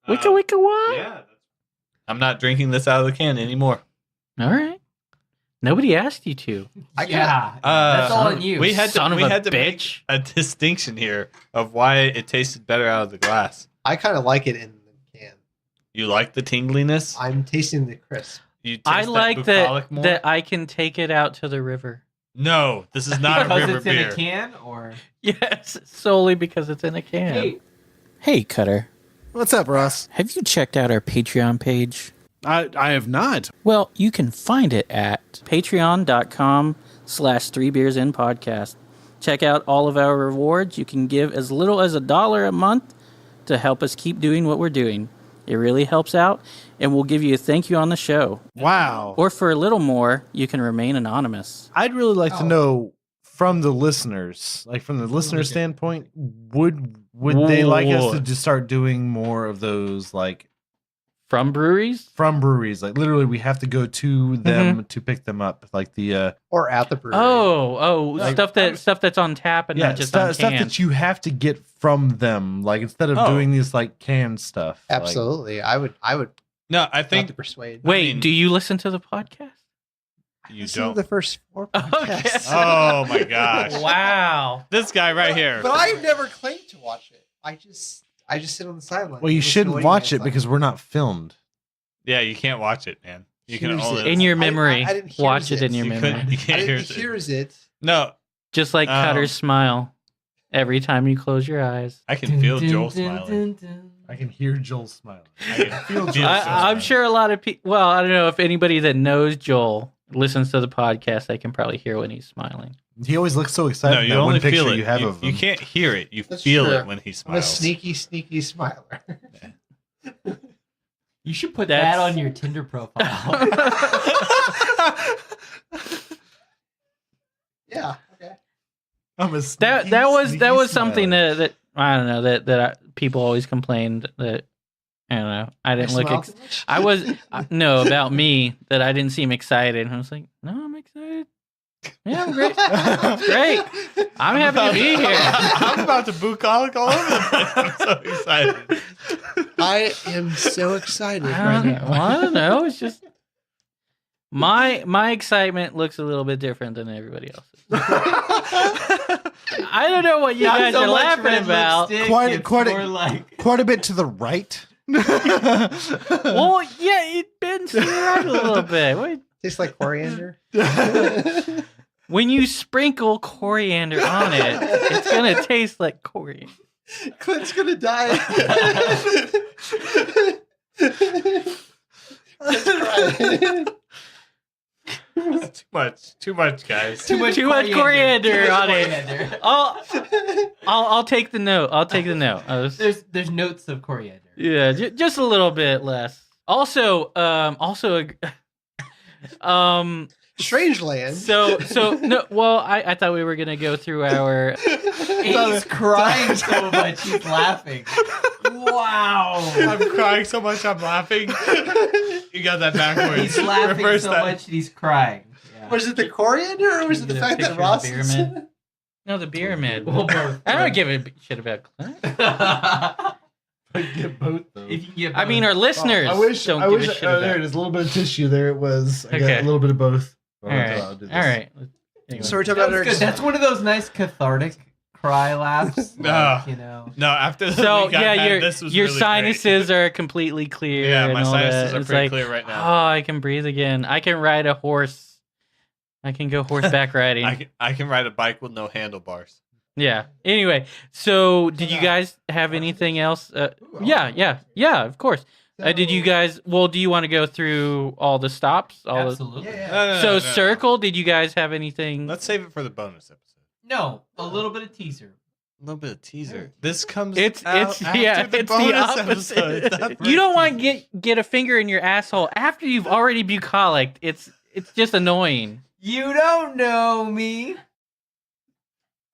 Wicka wicka what? Yeah. I'm not drinking this out of the can anymore. All right. Nobody asked you to. That's all on you. We had Son to, of we a had to bitch. make a distinction here of why it tasted better out of the glass. I kind of like it in the can. You like the tingliness? I'm tasting the crisp. You taste I like bucolic more? that I can take it out to the river. No, this is not a because river it's beer. in a can, or Yes, solely because it's in a can. Hey, Cutter. What's up, Ross? Have you checked out our Patreon page? I have not. Well, you can find it at patreon.com/3beersinpodcast. Check out all of our rewards. You can give as little as $1 a month to help us keep doing what we're doing. It really helps out, and we'll give you a thank you on the show. Wow. Or for a little more, you can remain anonymous. I'd really like to know from the listeners, like from the listener standpoint, would they like us to just start doing more of those, like From breweries? from breweries? Like literally, we have to go to them to pick them up, like the Or at the brewery. Oh, stuff that's on tap and not just on stuff can. that you have to get from them. Like instead of doing this like canned stuff. like- Absolutely. I would No, I have think to persuade. Wait, do you listen to the podcast? you Listen to don't. the first 4 Okay. podcasts. Oh my gosh. Wow. This guy right here. But I've never claimed to watch it. I just sit on the sideline. well, you and listen to shouldn't what you watch guys it talk because about. we're not filmed. Yeah, you can't watch it, man. You can Here's only it. In your memory. I didn't hear Watch it it. in your you memory. couldn't. You I can't hear didn't it. hear it. No, Just like Cutter's smile every time you close your eyes. I can feel Joel smiling. I can hear Joel smiling. I can feel Joel I'm smiling. sure a lot of people. Well, I don't know if anybody that knows Joel listens to the podcast. They can probably hear when he's smiling. He always looks so excited. No, in you that only one picture feel it. you have you, of him. you can't hear it. You That's feel true. it when he I'm a smiles. sneaky smiler. you should put That's- that on your Tinder profile. Yeah. Okay. I'm a That was something that I don't know that people always complained that I don't know. I didn't look. smile too much? I was no about me that I didn't seem excited. I was like, no, I'm excited. Yeah, I'm great. Great. I'm happy to be here. I'm about to bucolic all over the place. I'm so excited. I am so excited I right don't, now. well, I don't know. It's just my excitement looks a little bit different than everybody else's. I don't know what you Not guys so are much laughing red about. lipstick, Quite- it's quite a- more like quite a bit to the right. Well, yeah, it bends to the right a little bit. Tastes like coriander. When you sprinkle coriander on it, it's gonna taste like coriander. Clint's gonna die. Clint's crying. Too much, guys. too much coriander on it. coriander. I'll take the note. I'll take the note. There's notes of coriander. Yeah, just a little bit less. Also, Strange Land. So no. Well, I thought we were gonna go through our. He's crying so much he's laughing. Wow. I'm crying so much I'm laughing. You got that backwards. He's laughing Reverse so that. much he's crying. Yeah. Was it the coriander or was it the Get a fact that picture of Ross? the pyramid. No, the beer mid. Well, both. I don't give a shit about Clint. I get both though. If you can get I mean, our listeners I wish. don't I give wish. a shit There about. it is. A little bit of tissue. There it was. I Okay. got a little bit of both. All right, all right. Anyway. So we're talking about our. That's good. That's one of those nice cathartic cry laughs. No. Like, you know. No, after the So week I yeah, had, this was your really sinuses are completely clear. Great. Yeah, and my all sinuses that. are It's pretty like, clear right now. Oh, I can breathe again. I can ride a horse. I can go horseback riding. I can ride a bike with no handlebars. Yeah. Anyway, so did you guys have anything else? Yeah. Of course. Did you guys? Well, do you want to go through all the stops? Absolutely. So circle. Did you guys have anything? Let's save it for the bonus episode. No, a little bit of teaser. A little bit of teaser. This comes. It's out after it's the bonus opposite. episode. It's not You don't want pre-teaser. to get a finger in your asshole after you've already bucolic. It's just annoying. You don't know me.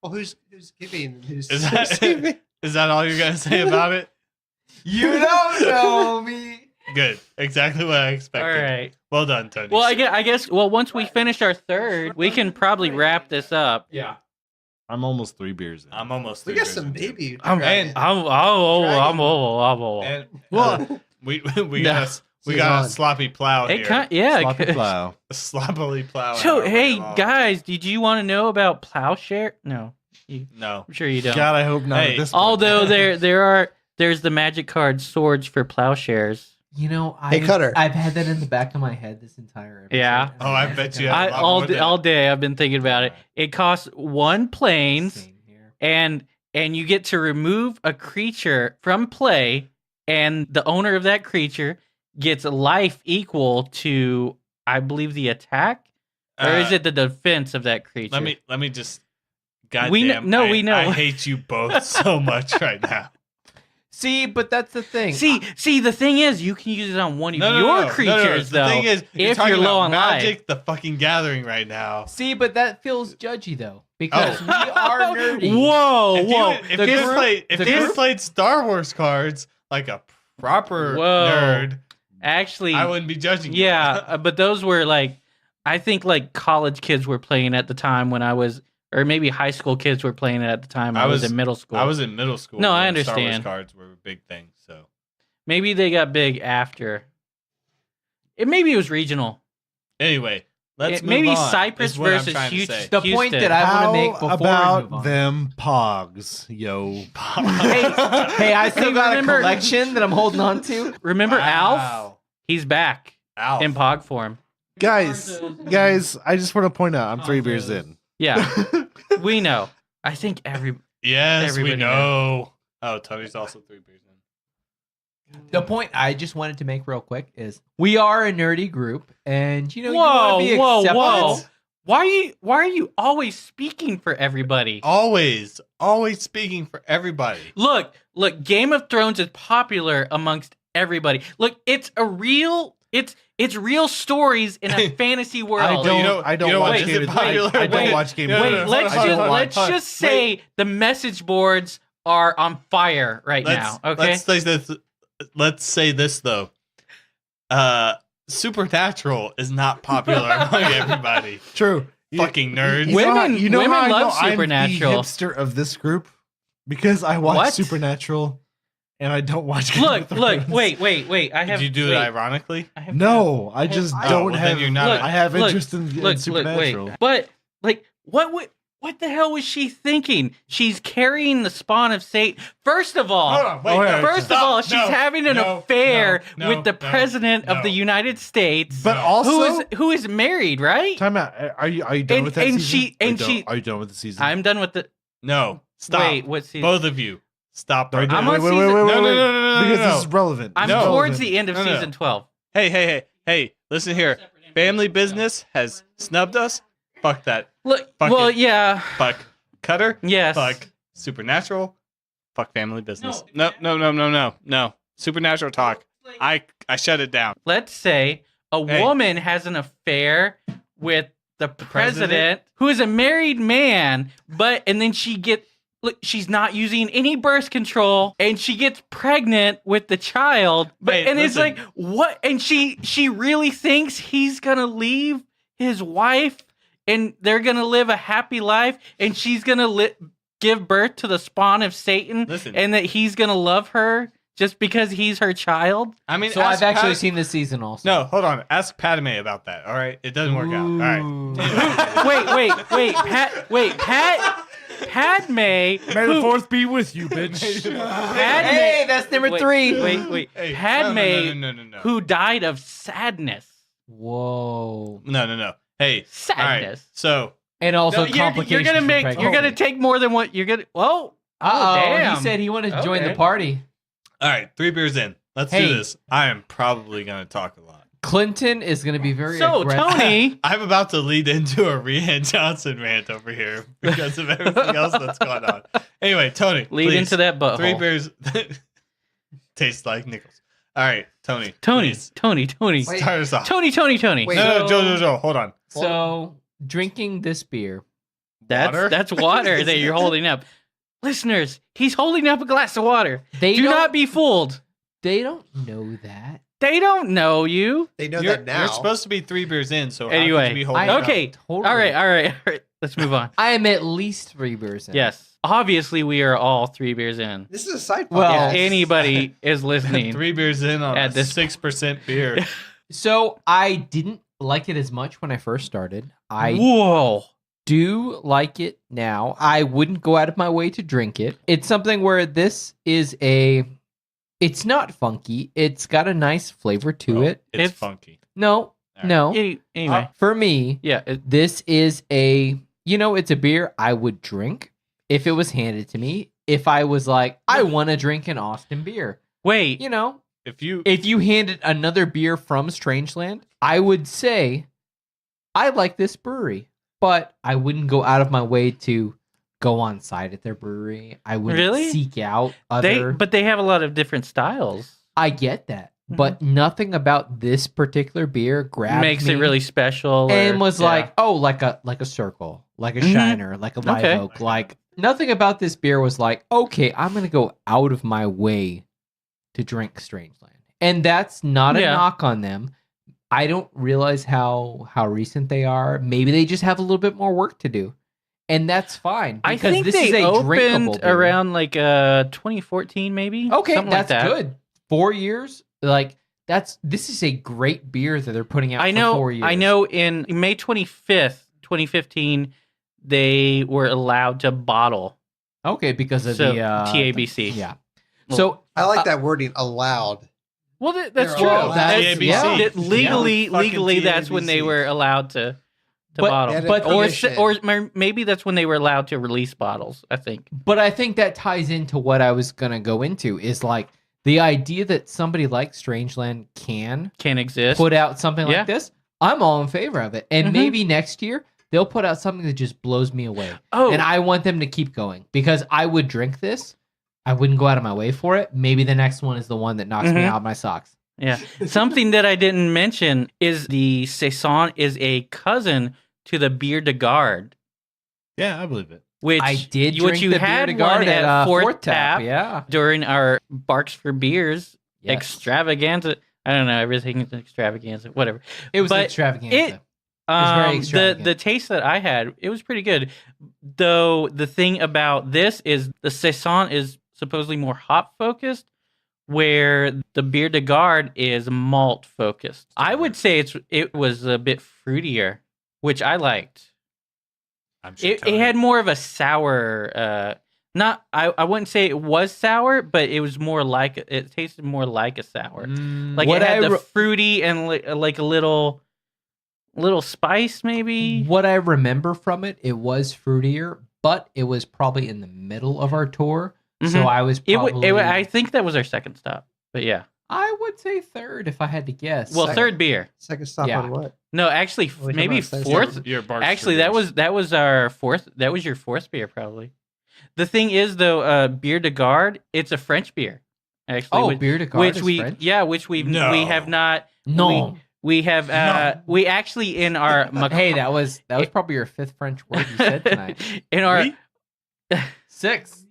Well, who's giving? Who's Is that all you're gonna say about it? You don't know me. Good. Exactly what I All expected. right. Well done, Tony. Well, I guess. Well, once we finish our third, we can probably wrap this up. Yeah. I'm almost 3 beers in. I'm almost. We 3 got beers some in, too. baby. I'm dragon. old. And Well, we got a sloppy plow It here. sloppy plow. Sloppily plow. So, our way hey, along. guys, did you want to know about Ploughshare? No, No. I'm sure you don't. God, I hope not. Hey, At this point. Although there's the magic card swords for plowshares. You know, Hey, Cutter. I've had that in the back of my head this entire episode. Yeah. Oh, I bet you have. All day I've been thinking about it. It costs 1 planes, Same here. and you get to remove a creature from play, and the owner of that creature gets life equal to, I believe, the attack, or is it the defense of that creature? Let me just. God We damn, know- we know. I hate you both so much right now. See, but that's the thing. See, the thing is, you can use it on one of your creatures, The though. thing is, if talking you're low about on Magic life. the fucking Gathering right now. See, but that feels judgy though, because Oh. we are nerdy. Whoa, If The you group- had played Star Wars cards like a proper Whoa. nerd, Actually, I wouldn't be judging you. yeah, but those were I think college kids were playing at the time when I was, or maybe high school kids were playing it at the time I was in middle school. I was in middle school. No, I when Star Wars understand. cards were a big thing. So Maybe they got big after. Maybe it was regional. anyway, let's move maybe on, Cyprus is what I'm versus trying to Houston. say. The point that I How want to make before we move about on. them pogs, yo? Hey, I still Hey, got remember- a collection that I'm holding on to. Remember Alf? Wow. He's back Alf. in Pog form. guys, I just want to point out I'm 3 beers in. Yeah, we know. I think Yes, Everybody we know. Oh, Tony's also 3 beers in. The point I just wanted to make real quick is we are a nerdy group, and you Whoa, want to be accepted. whoa! Why are you always speaking for everybody? Always speaking for everybody. Look, Game of Thrones is popular amongst everybody. Look, it's real stories in a fantasy world. I don't watch Game of Thrones. I don't watch Game of Wait, Thrones. let's just say the message boards are on fire right now. Okay, Let's say this though. Supernatural is not popular among everybody. True. Fucking nerds. Women how I love know Supernatural. I'm the hipster of this group because I watch What? Supernatural and I don't watch Game of Look, Thrones. wait. I have. Did you do it ironically? No, I just don't well, have. then you're not- I have Look, interest in Supernatural. But what the hell was she thinking? She's carrying the spawn of Satan. First of all, Hold on, wait. no, First stop. of all, she's No, having an no, affair no, with the no, president of no. the United States, But also, who is married, right? time out. Are you done And- with that and season? she- Are you done with the season? I'm done with the. No. Stop. Wait, what's the? Both of you. Stop. Are you right done? I'm on wait, season- No, because no. this is relevant. I'm This is towards relevant. the end of No, no. season 12. Hey, listen here. Family Business has snubbed us. Fuck that. Look, Fuck well, it. yeah, Fuck Cutter. yes. Fuck Supernatural. Fuck Family Business. No. Supernatural talk. I shut it down. Let's say a Hey. woman has an affair with the president, president? who is a married man, and then she's not using any birth control and she gets pregnant with the child. Hey, And it's listen. like, what? And she really thinks he's going to leave his wife and they're going to live a happy life and she's going to give birth to the spawn of Satan. Listen. And that he's going to love her just because he's her child. I mean, So I've ask actually Pat- seen this season also. No, hold on. Ask Padme about that. All right, it doesn't work out. All right. Padme. May the fourth be with you, bitch. Padme. Hey, that's number 3. Wait. Hey, Padme, no. who died of sadness. Whoa. No. Hey, Sadness. all right, so And also You're complications. gonna from make. pregnancy. You're gonna take more than what you're gonna. Whoa. Uh-oh, damn. he said he wanted to join Okay. the party. all right, 3 beers in. Let's Hey. do this. I am probably gonna talk a lot. Clinton is going to be very So aggressive. Tony. I'm about to lead into a Rian Johnson rant over here because of everything else that's going on. Anyway, Tony, Lead please. into that butthole. 3 beers tastes like nickels. All right, Tony. Tony. please, Tony. start us off. Tony. Wait. No, Joe, hold on. So, drinking this beer. Water? That's water that you're holding up. Listeners, he's holding up a glass of water. They Do don't- not be fooled. They don't know that. They don't know you. They know You're, that now. you're supposed to be 3 beers in, so how Anyway, could you be holding I- it up? Okay. Totally. All right. Let's move on. I am at least 3 beers in. Yes. Obviously, we are all 3 beers in. This is a side Well, podcast. If anybody is listening, 3 beers in on At a this- 6% beer. So I didn't like it as much when I first started. I whoa. do like it now. I wouldn't go out of my way to drink it. It's something where this is it's not funky. It's got a nice flavor to Oh, it. It's funky. No, right. no. Anyway, For me, yeah. this is it's a beer I would drink if it was handed to me. If I was like, I want to drink an Austin beer. Wait. If you If you handed another beer from Strange Land, I would say, I like this brewery, but I wouldn't go out of my way to go on site at their brewery. I wouldn't Really? seek out other. But they have a lot of different styles. I get that, but nothing about this particular beer grabbed Makes me it really special. and or- was yeah. like, oh, like a circle, like a Mhm. shiner, like a live Okay. oak. Like nothing about this beer was like, okay, I'm gonna go out of my way to drink Strange Land, and that's not a Yeah. knock on them. I don't realize how recent they are. Maybe they just have a little bit more work to do, and that's fine. I Because think this they is a drinkable opened beer. around like 2014, maybe. Okay, Something that's like that. good. 4 years, this is a great beer that they're putting out. I for know. 4 years. I know. In May 25th, 2015, they were allowed to bottle. Okay, because of So, the TABC. yeah. Well, So I like that wording, allowed. Well, that's They're true. allowed. That's- TABC. yeah. That legally, Yeah. legally, Fucking that's when they TABC. were allowed to But- bottle. They had But- permission. or maybe that's when they were allowed to release bottles. I think. But I think that ties into what I was going to go into is like the idea that somebody like Strangeland can Can exist. put out something Yeah. like this. I'm all in favor of it. And Mhm. maybe next year they'll put out something that just blows me away. Oh, And I want them to keep going because I would drink this. I wouldn't go out of my way for it. Maybe the next one is the one that knocks me Mhm. out of my socks. yeah. Something that I didn't mention is the Saison is a cousin to the Bière de Garde, Yeah, I believe it. which I did which drink you the had Bière de Garde one at Fourth Tap Yeah. during our Barks for Beers Yes. extravaganza. I don't know, everything is extravaganza, whatever. It was But an extravaganza. It was very extravagant. the taste that I had, it was pretty good. Though the thing about this is the Saison is supposedly more hop focused, where the Bière de Garde is malt focused. I would say it was a bit fruitier, which I liked. I'm sure It had more of a sour. Not I wouldn't say it was sour, but it was more like it tasted more like a sour. Like What it had I the re- fruity and like a little spice maybe. What I remember from it, it was fruitier, but it was probably in the middle of our tour. So Mhm. I was probably, I think that was our second stop. But yeah, I would say third if I had to guess. well, Second. third beer. Second stop Yeah. on what? No, actually, What are we talking maybe about? Second fourth. stop? Your Barks Actually, for that Beers. was our fourth. That was your fourth beer, probably. The thing is, though, Bière de Garde, it's a French beer. Actually, oh, which, Bière de Garde which is we French? which we No. we have not. No. We have we actually in our Hey, that was probably your fifth French word you said tonight. in our Oui? 6.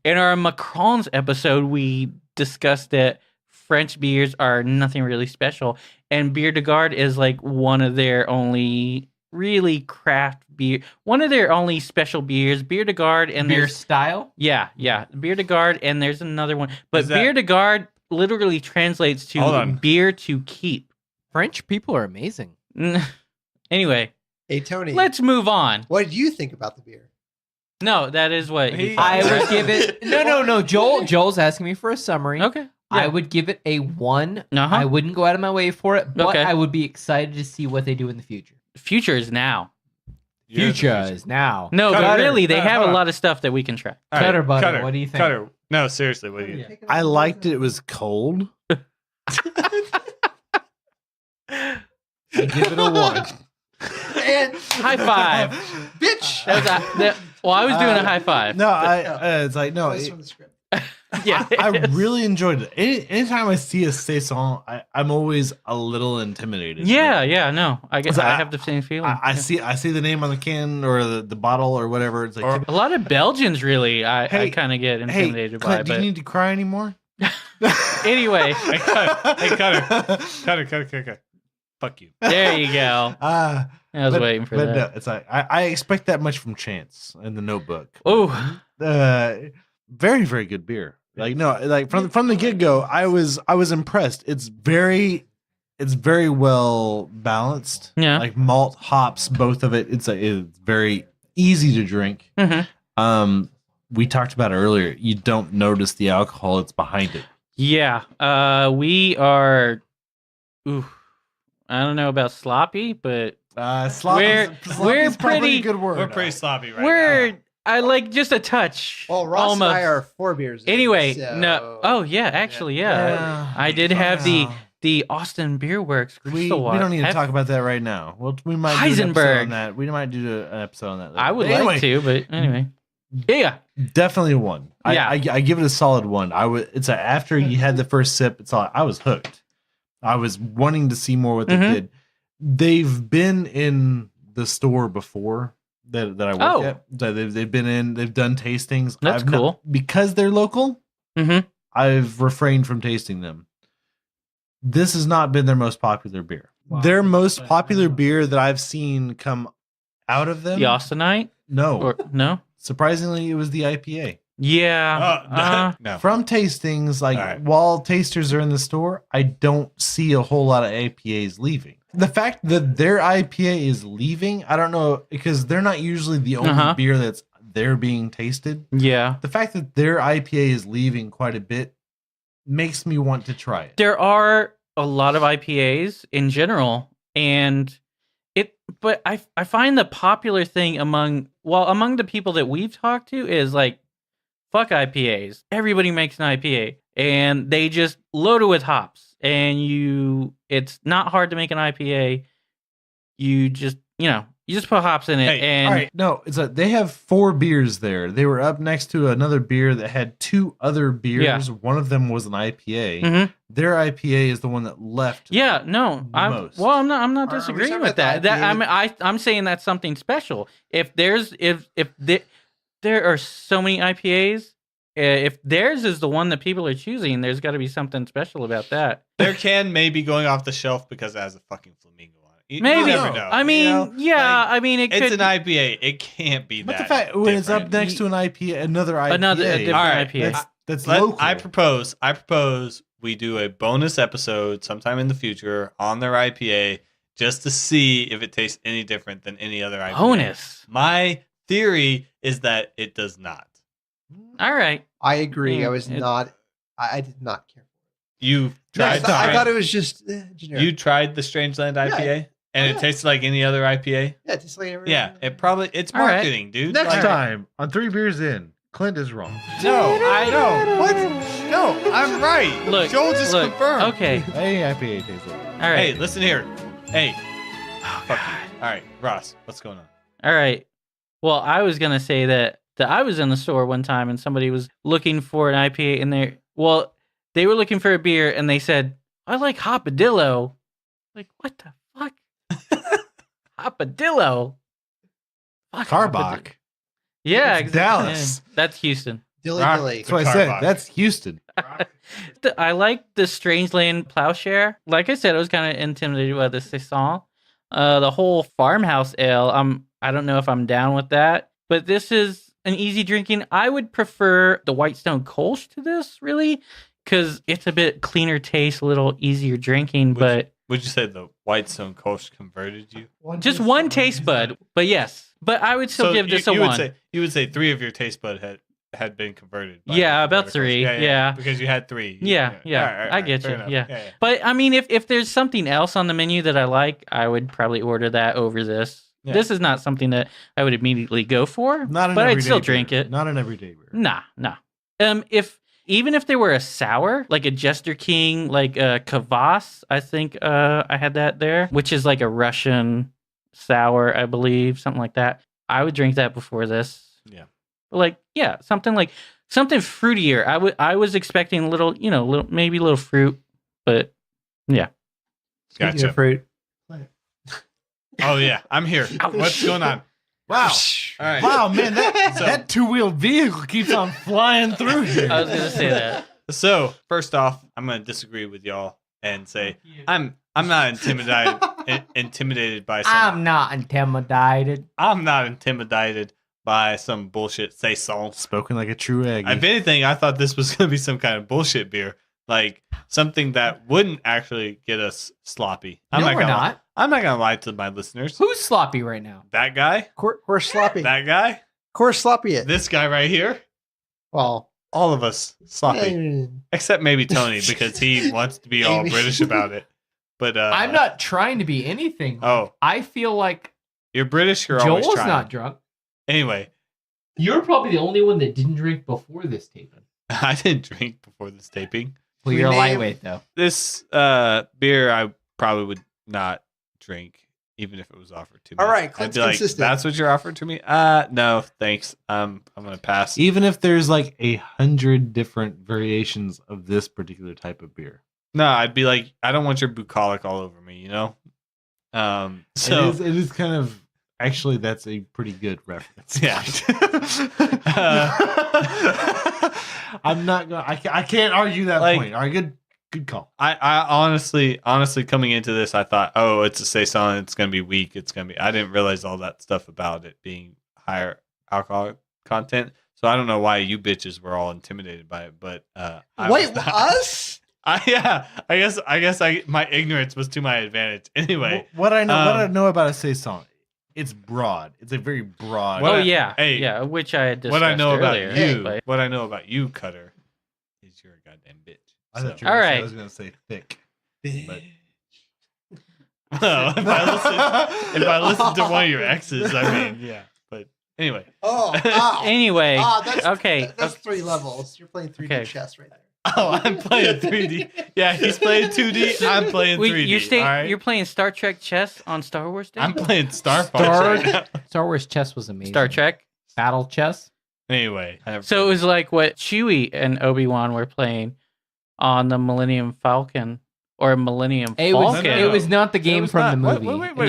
in our Macron's episode, we discussed that French beers are nothing really special, and Bière de Garde is like one of their only really craft beer, one of their only special beers. Bière de Garde and Beer there's style? yeah, Bière de Garde, and there's another one, but Is that- Bière de Garde literally translates Hold to on. beer to keep. French people are amazing. Anyway, Hey, Tony, let's move on. what did you think about the beer? No, that is what he He- thought. I would give it No. Joel's asking me for a summary. Okay. I Yeah. would give it a 1. Uh-huh. I wouldn't go out of my way for it, but Okay. I would be excited to see what they do in the future. Future is now. You're the Future is now. No, Cutter. but really, they No, have hold a on. lot of stuff that we can try. All Cutter butter, what do you think? Cutter. No, seriously, what do you think? I liked it. It was cold. I give it a 1. And High five. bitch. Well, I was doing a high five. No, it's like no. That's It, from the script. Yeah, I really enjoyed it. Anytime I see a saison, I'm always a little intimidated. yeah. No, I guess So I I- have the same feeling. I see the name on the can or the bottle or whatever. It's like, A lot of Belgians really, I Hey, kind of get hey, intimidated by. Clint, do you But need to cry anymore? anyway, Hey, Cutter. Cutter. Fuck you. There you go. I was waiting for that. But no, it's like I expect that much from Chance in the Notebook. Oh, Very, very good beer. Like no, like from the get go, I was impressed. It's very well balanced. Yeah. Like malt, hops, both of it. It's very easy to drink. Mhm. We talked about it earlier. You don't notice the alcohol that's behind it. yeah. We are. Ooh, I don't know about sloppy, but Sloppy's we're probably pretty- a good word. We're pretty sloppy right we're. I like just a touch. Well, Ross almost. and I are 4 beers. in, Anyway, so- no. Oh yeah, actually, yeah. I did have the Austin Beer Works We Crystal don't need to I've- talk about that right now. Well, we might do an episode Heisenberg. on that. We might do an episode on that later. I would But like to, but anyway. Yeah. Definitely a 1. Yeah. I give it a solid 1. After you had the first sip, I was hooked. I was wanting to see more what they Mhm. did. They've been in the store before that I work at. So they've been in. They've done tastings. That's cool. Because they're local. Mm-hmm. I've refrained from tasting them. This has not been their most popular beer. Wow. Their most popular beer that I've seen come out of them. The Austinite? No. Or no? Surprisingly, it was the IPA. Yeah. no. From tastings, like All right. while tasters are in the store, I don't see a whole lot of IPAs leaving. The fact that their IPA is leaving, I don't know, because they're not usually the only beer that's they're being tasted. Yeah. The fact that their IPA is leaving quite a bit makes me want to try it. There are a lot of IPAs in general, but I find the popular thing among the people that we've talked to is like, fuck IPAs. Everybody makes an IPA and they just load it with hops, and it's not hard to make an IPA. You just put hops in it. Hey, and All right, no, they have 4 beers there. They were up next to another beer that had 2 other beers. Yeah. One of them was an IPA. Mhm. Their IPA is the one that left. Yeah, no, I'm not we disagreeing talking with about that. the IPA? I'm saying that's something special. If there are so many IPAs, if theirs is the one that people are choosing, there's got to be something special about that. Their can may be going off the shelf because it has a fucking flamingo on it. You Maybe. never know. I mean, you know? yeah. Like, I mean, it it's could. an IPA. It can't be But that. the fact when it's up different. next to an IPA, another IPA, A different All right. IPA. That's Let- local. I propose we do a bonus episode sometime in the future on their IPA just to see if it tastes any different than any other IPA. Bonus. My theory is that it does not. All right. I agree. Yeah, I was not. I did not care. You I tried. thought it was just generic. You tried the Strange Land IPA, and it tasted like any other IPA. Yeah, just like every. Yeah, it's All right. marketing, dude. Next Like- time on 3 beers in, Clint is wrong. No, what? No, I'm right. Look, Joel just look, confirmed. Okay. Hey, IPA tastes like All right. Hey, listen here. Hey, Oh, fuck God. you. All right, Ross, what's going on? All right. Well, I was gonna say that I was in the store one time and somebody was looking for an IPA, and they were looking for a beer, and they said, "I like Hopadillo." Like, what the fuck? Hopadillo. Fuck Hopadillo. Carbach. Yeah, It's exactly. Dallas. Yeah, that's Houston. Dilly Ah, dilly. That's what I said. Carbach. That's Houston. I like the Strange Land Ploughshare. Like I said, I was kind of intimidated by the Saison. The whole farmhouse ale, I don't know if I'm down with that, but this is an easy drinking. I would prefer the Whitestone Kolsch to this, really, because it's a bit cleaner taste, a little easier drinking, but Would you say the Whitestone Kolsch converted you? just one taste bud. But yes, but I would still give this a 1. You would say 3 of your taste bud had been converted. by Yeah, the about Kolsch. 3, yeah. Because you had 3. Yeah. All right, I get fair you. enough. Yeah. But I mean, if there's something else on the menu that I like, I would probably order that over this. Yeah. This is not something that I would immediately go for, Not an but I'd everyday still beer. drink it. Not an everyday beer. Nah. Even if there were a sour, like a Jester King, like a Kvass, I think I had that there, which is like a Russian sour, I believe, something like that. I would drink that before this. Yeah. Like, yeah, something fruitier. I was expecting a little maybe a little fruit, but yeah. Speaking Gotcha. of fruit. Oh, yeah. I'm here. What's going on? Wow. All right. Wow, man, that, So- that 2-wheeled vehicle keeps on flying through here. I was gonna say that. So, first off, I'm going to disagree with y'all and say I'm not intimidated. intimidated by some. I'm not intimidated. I'm not intimidated by some bullshit saison. Spoken like a true egg. If anything, I thought this was going to be some kind of bullshit beer, like something that wouldn't actually get us sloppy. I'm not gonna lie to my listeners. Who's sloppy right now? That guy. Where's sloppy? That guy. Where's sloppy it? This guy right here. Well, all of us sloppy, except maybe Tony because he wants to be all British about it. But I'm not trying to be anything. Oh, I feel like you're British. You're always Joel's trying. not drunk. Anyway, you're probably the only one that didn't drink before this taping. I didn't drink before this taping. Well, you're a lightweight though. This beer I probably would not drink. Even if it was offered to me. All right, I'd be like, that's what you're offering to me? No, thanks. I'm gonna pass. Even if there's like 100 different variations of this particular type of beer. No, I'd be like, I don't want your bucolic all over me, you know? So it is kind of actually that's a pretty good reference. Yeah. I'm not gonna I can't argue that point. All right, good call. I honestly coming into this, I thought, oh, it's a saison. It's going to be weak. I didn't realize all that stuff about it being higher alcohol content. So I don't know why you bitches were all intimidated by it. But us? I guess my ignorance was to my advantage. Anyway, what I know about a saison, it's broad. It's a very broad. Which I had discussed what I know earlier. about you, what I know about you, Cutter, is you're a goddamn bitch. All right. I was going to say thick. But... Well, if I listen to one of your exes, I mean, yeah. But anyway. Anyway. That's 3 levels. You're playing 3D chess right there. Oh, I'm playing 3D. Yeah, he's playing 2D. I'm playing 3D. You're playing Star Trek chess on Star Wars Day? I'm playing Star Wars chess was amazing. Star Trek? Battle chess? Anyway. So it was like what Chewie and Obi-Wan were playing on the Millennium Falcon or Millennium Falcon. It was not the game from the movie. Wait.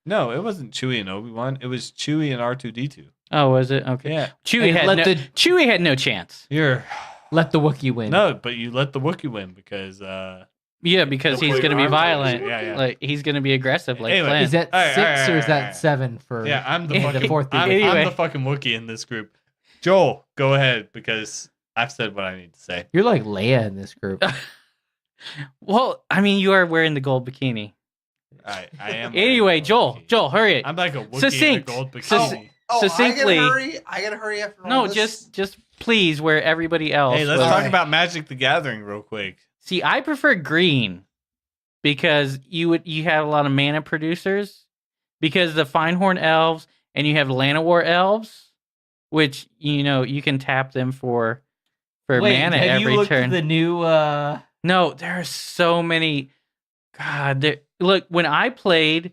No, it wasn't Chewie and Obi-Wan. It was Chewie and R2-D2. Oh, was it? Okay. Yeah. Chewie had no chance. Let the Wookiee win. No, but you let the Wookiee win because because he's going to be violent. Yeah. Like he's going to be aggressive like anyway, Clint. Is that 6 or is that 7 for I'm the fucking fourth I'm the fucking Wookiee in this group. Joel, go ahead because I've said what I need to say. You're like Leia in this group. Well, I mean, you are wearing the gold bikini. I am. Anyway, Joel, hurry it. I'm like a Wookiee in a gold bikini. Succinctly. I gotta hurry after all No, this. just please, where everybody else. Hey, let's talk about Magic the Gathering real quick. See, I prefer green because you have a lot of mana producers because the Finehorn elves and you have Llanowar elves, which you can tap them for mana every you looked turn. At the new No, there are so many. God, look, when I played,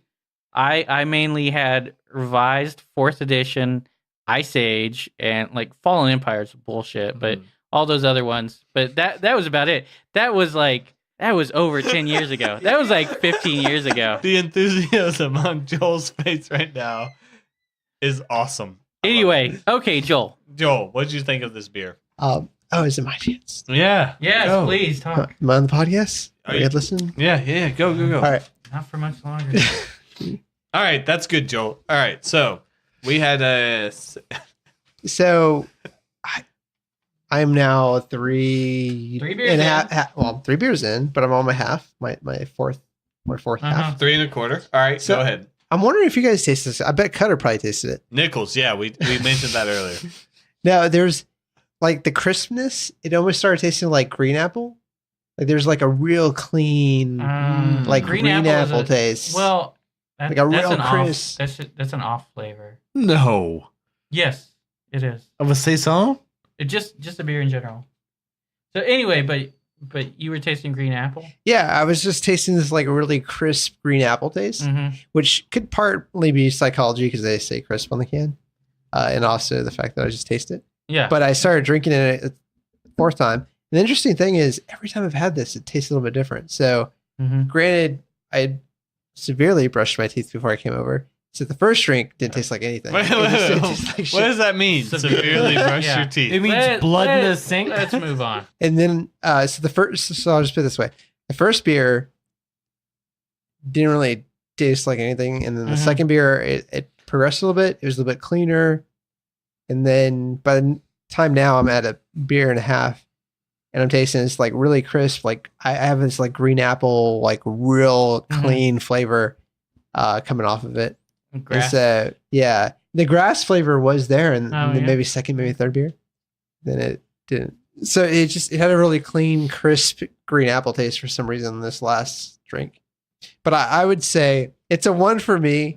I mainly had revised 4th edition, Ice Age, and like Fallen Empire's bullshit, but all those other ones. But that was about it. That was over 10 years ago. That was like 15 years ago. The enthusiasm on Joel's face right now is awesome. Anyway, okay, Joel. Joel, what did you think of this beer? Is it my chance? Yeah. Yes, go. Please talk. Am I on the podcast? Are you listening? Yeah. Go. All right. Not for much longer. All right, that's good, Joel. All right, so we had a. So, I'm now 3 beers and a half. Well, I'm 3 beers in, but I'm on my half. My fourth half. 3 1/4. All right, So- go ahead. I'm wondering if you guys tasted this. I bet Cutter probably tasted it. Nichols, yeah, we mentioned that earlier. No, there's like the crispness. It almost started tasting like green apple. Like there's like a real clean, like green apple taste. Well, like a real crisp. That's an off flavor. No. Yes, it is. Of a saison? It just a beer in general. So anyway, but you were tasting green apple? Yeah, I was just tasting this like really crisp green apple taste, which could partly be psychology because they say crisp on the can, and also the fact that I just tasted it. Yeah. But I started drinking it a 4th time. And the interesting thing is, every time I've had this, it tastes a little bit different. So, granted, I severely brushed my teeth before I came over. So the first drink didn't taste like anything. Wait, what does that mean? Severely brush your teeth. It means blood in the sink. Let's move on. And then, so I'll just put it this way: the first beer didn't really taste like anything. And then the second beer, it progressed a little bit. It was a little bit cleaner. And then by the time now, I'm at a beer and a half, and I'm tasting this like really crisp. Like I have this like green apple, like real clean flavor coming off of it. Grass. It's yeah, the grass flavor was there, and then maybe second, maybe third beer. Then it didn't. So it had a really clean, crisp green apple taste for some reason in this last drink. But I would say it's a 1 for me.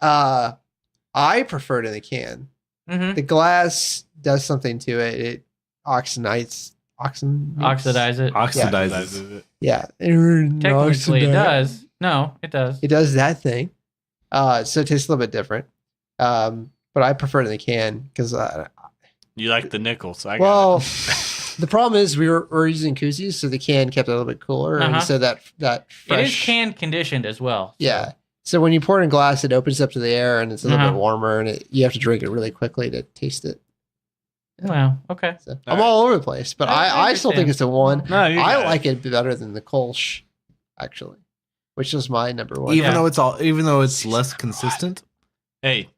I prefer it in the can. The glass does something to it. It oxidizes it. Yeah. Technically, it does. No, it does. It does that thing. So it tastes a little bit different. But I prefer it in the can because you like the nickel. So the problem is we're using koozies, so the can kept it a little bit cooler, and so that fresh. It is can conditioned as well. So. Yeah. So when you pour it in glass, it opens up to the air, and it's a little bit warmer, and you have to drink it really quickly to taste it. Wow. Okay. So I'm all over the place, but I still think it's a 1. No, I like it better than the Kolsch, actually, which is my number 1. Even though it's less consistent. Hey.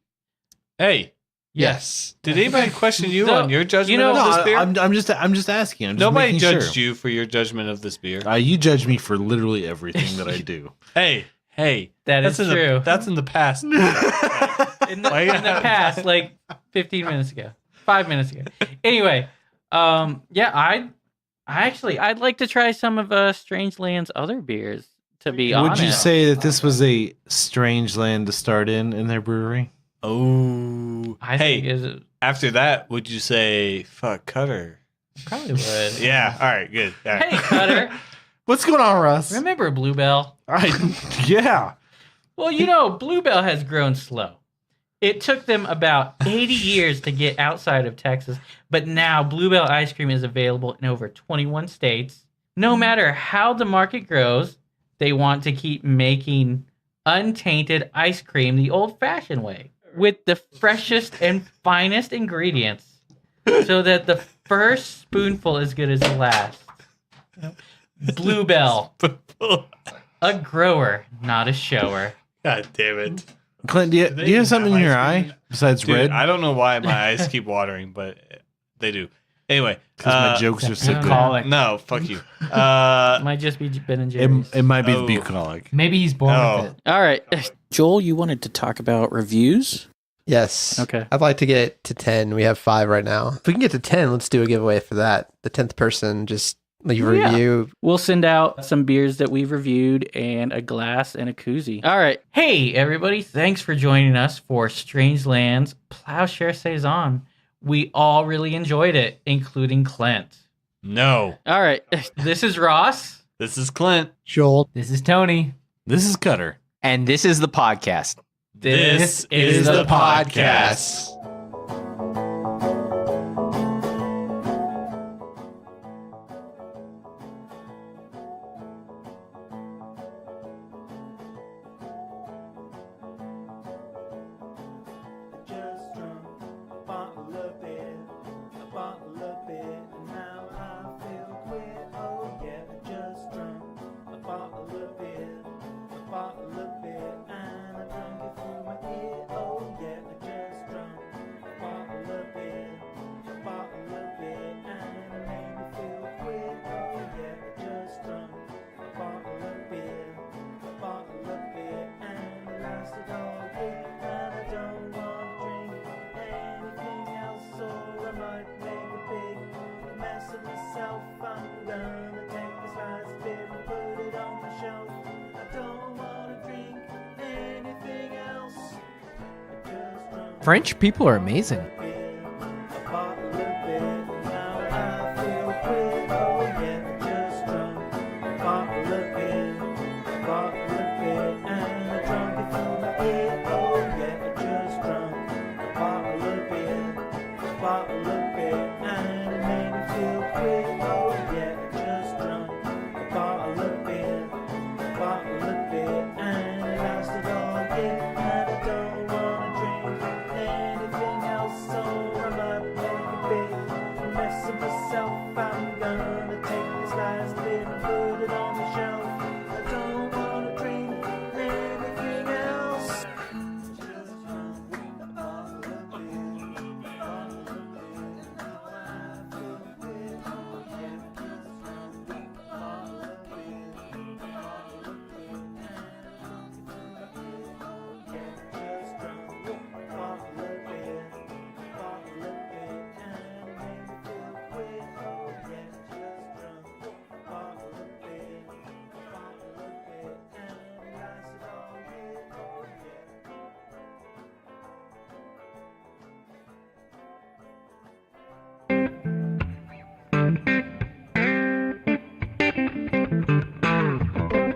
Yes. Did anybody question you on your judgment of this beer? I'm just asking. Nobody judged you for your judgment of this beer. You judge me for literally everything that I do. Hey, that's true. That's in the past. in the past, like 15 minutes ago, 5 minutes ago. Anyway, I'd like to try some of Strange Land's other beers. To be honest, would you say that this was a Strange Land to start in their brewery? Oh, I think after that, would you say fuck Cutter? Probably would. Yeah. All right. Good. All right. Hey, Cutter. What's going on, Russ? Remember Bluebell? Yeah. Well, Bluebell has grown slow. It took them about 80 years to get outside of Texas, but now Bluebell ice cream is available in over 21 states. No matter how the market grows, they want to keep making untainted ice cream the old-fashioned way, with the freshest and finest ingredients, so that the first spoonful is good as the last. Bluebell, a grower, not a shower. God damn it. Clint, do you have something in your eye besides red? I don't know why my eyes keep watering, but they do. Anyway. Because my jokes are so good. No, fuck you. Might just be Ben and Jerry's. It might be the bucolic. Maybe he's born with it. All right. Joel, you wanted to talk about reviews? Yes. Okay. I'd like to get to 10. We have 5 right now. If we can get to 10, let's do a giveaway for that. The 10th person, just leave a review. We'll send out some beers that we've reviewed and a glass and a koozie. All right. Hey, everybody. Thanks for joining us for Strange Land's Ploughshare Saison. We all really enjoyed it, including Clint. No. All right. This is Ross. This is Clint. Joel. This is Tony. This is Cutter. And this is the podcast. This is the podcast. French people are amazing.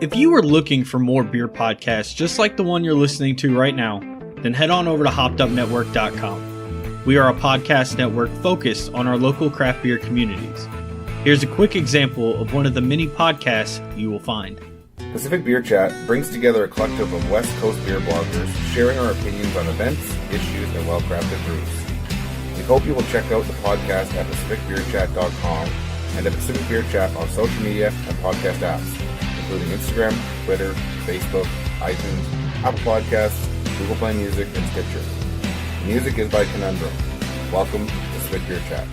If you are looking for more beer podcasts just like the one you're listening to right now, then head on over to hoppedupnetwork.com. We are a podcast network focused on our local craft beer communities. Here's a quick example of one of the many podcasts you will find. Pacific Beer Chat brings together a collective of West Coast beer bloggers sharing our opinions on events, issues, and well-crafted brews. We hope you will check out the podcast at pacificbeerchat.com and at Pacific Beer Chat on social media and podcast apps, including Instagram, Twitter, Facebook, iTunes, Apple Podcasts, Google Play Music, and Stitcher. The music is by Conundrum. Welcome to Pacific Beer Chat.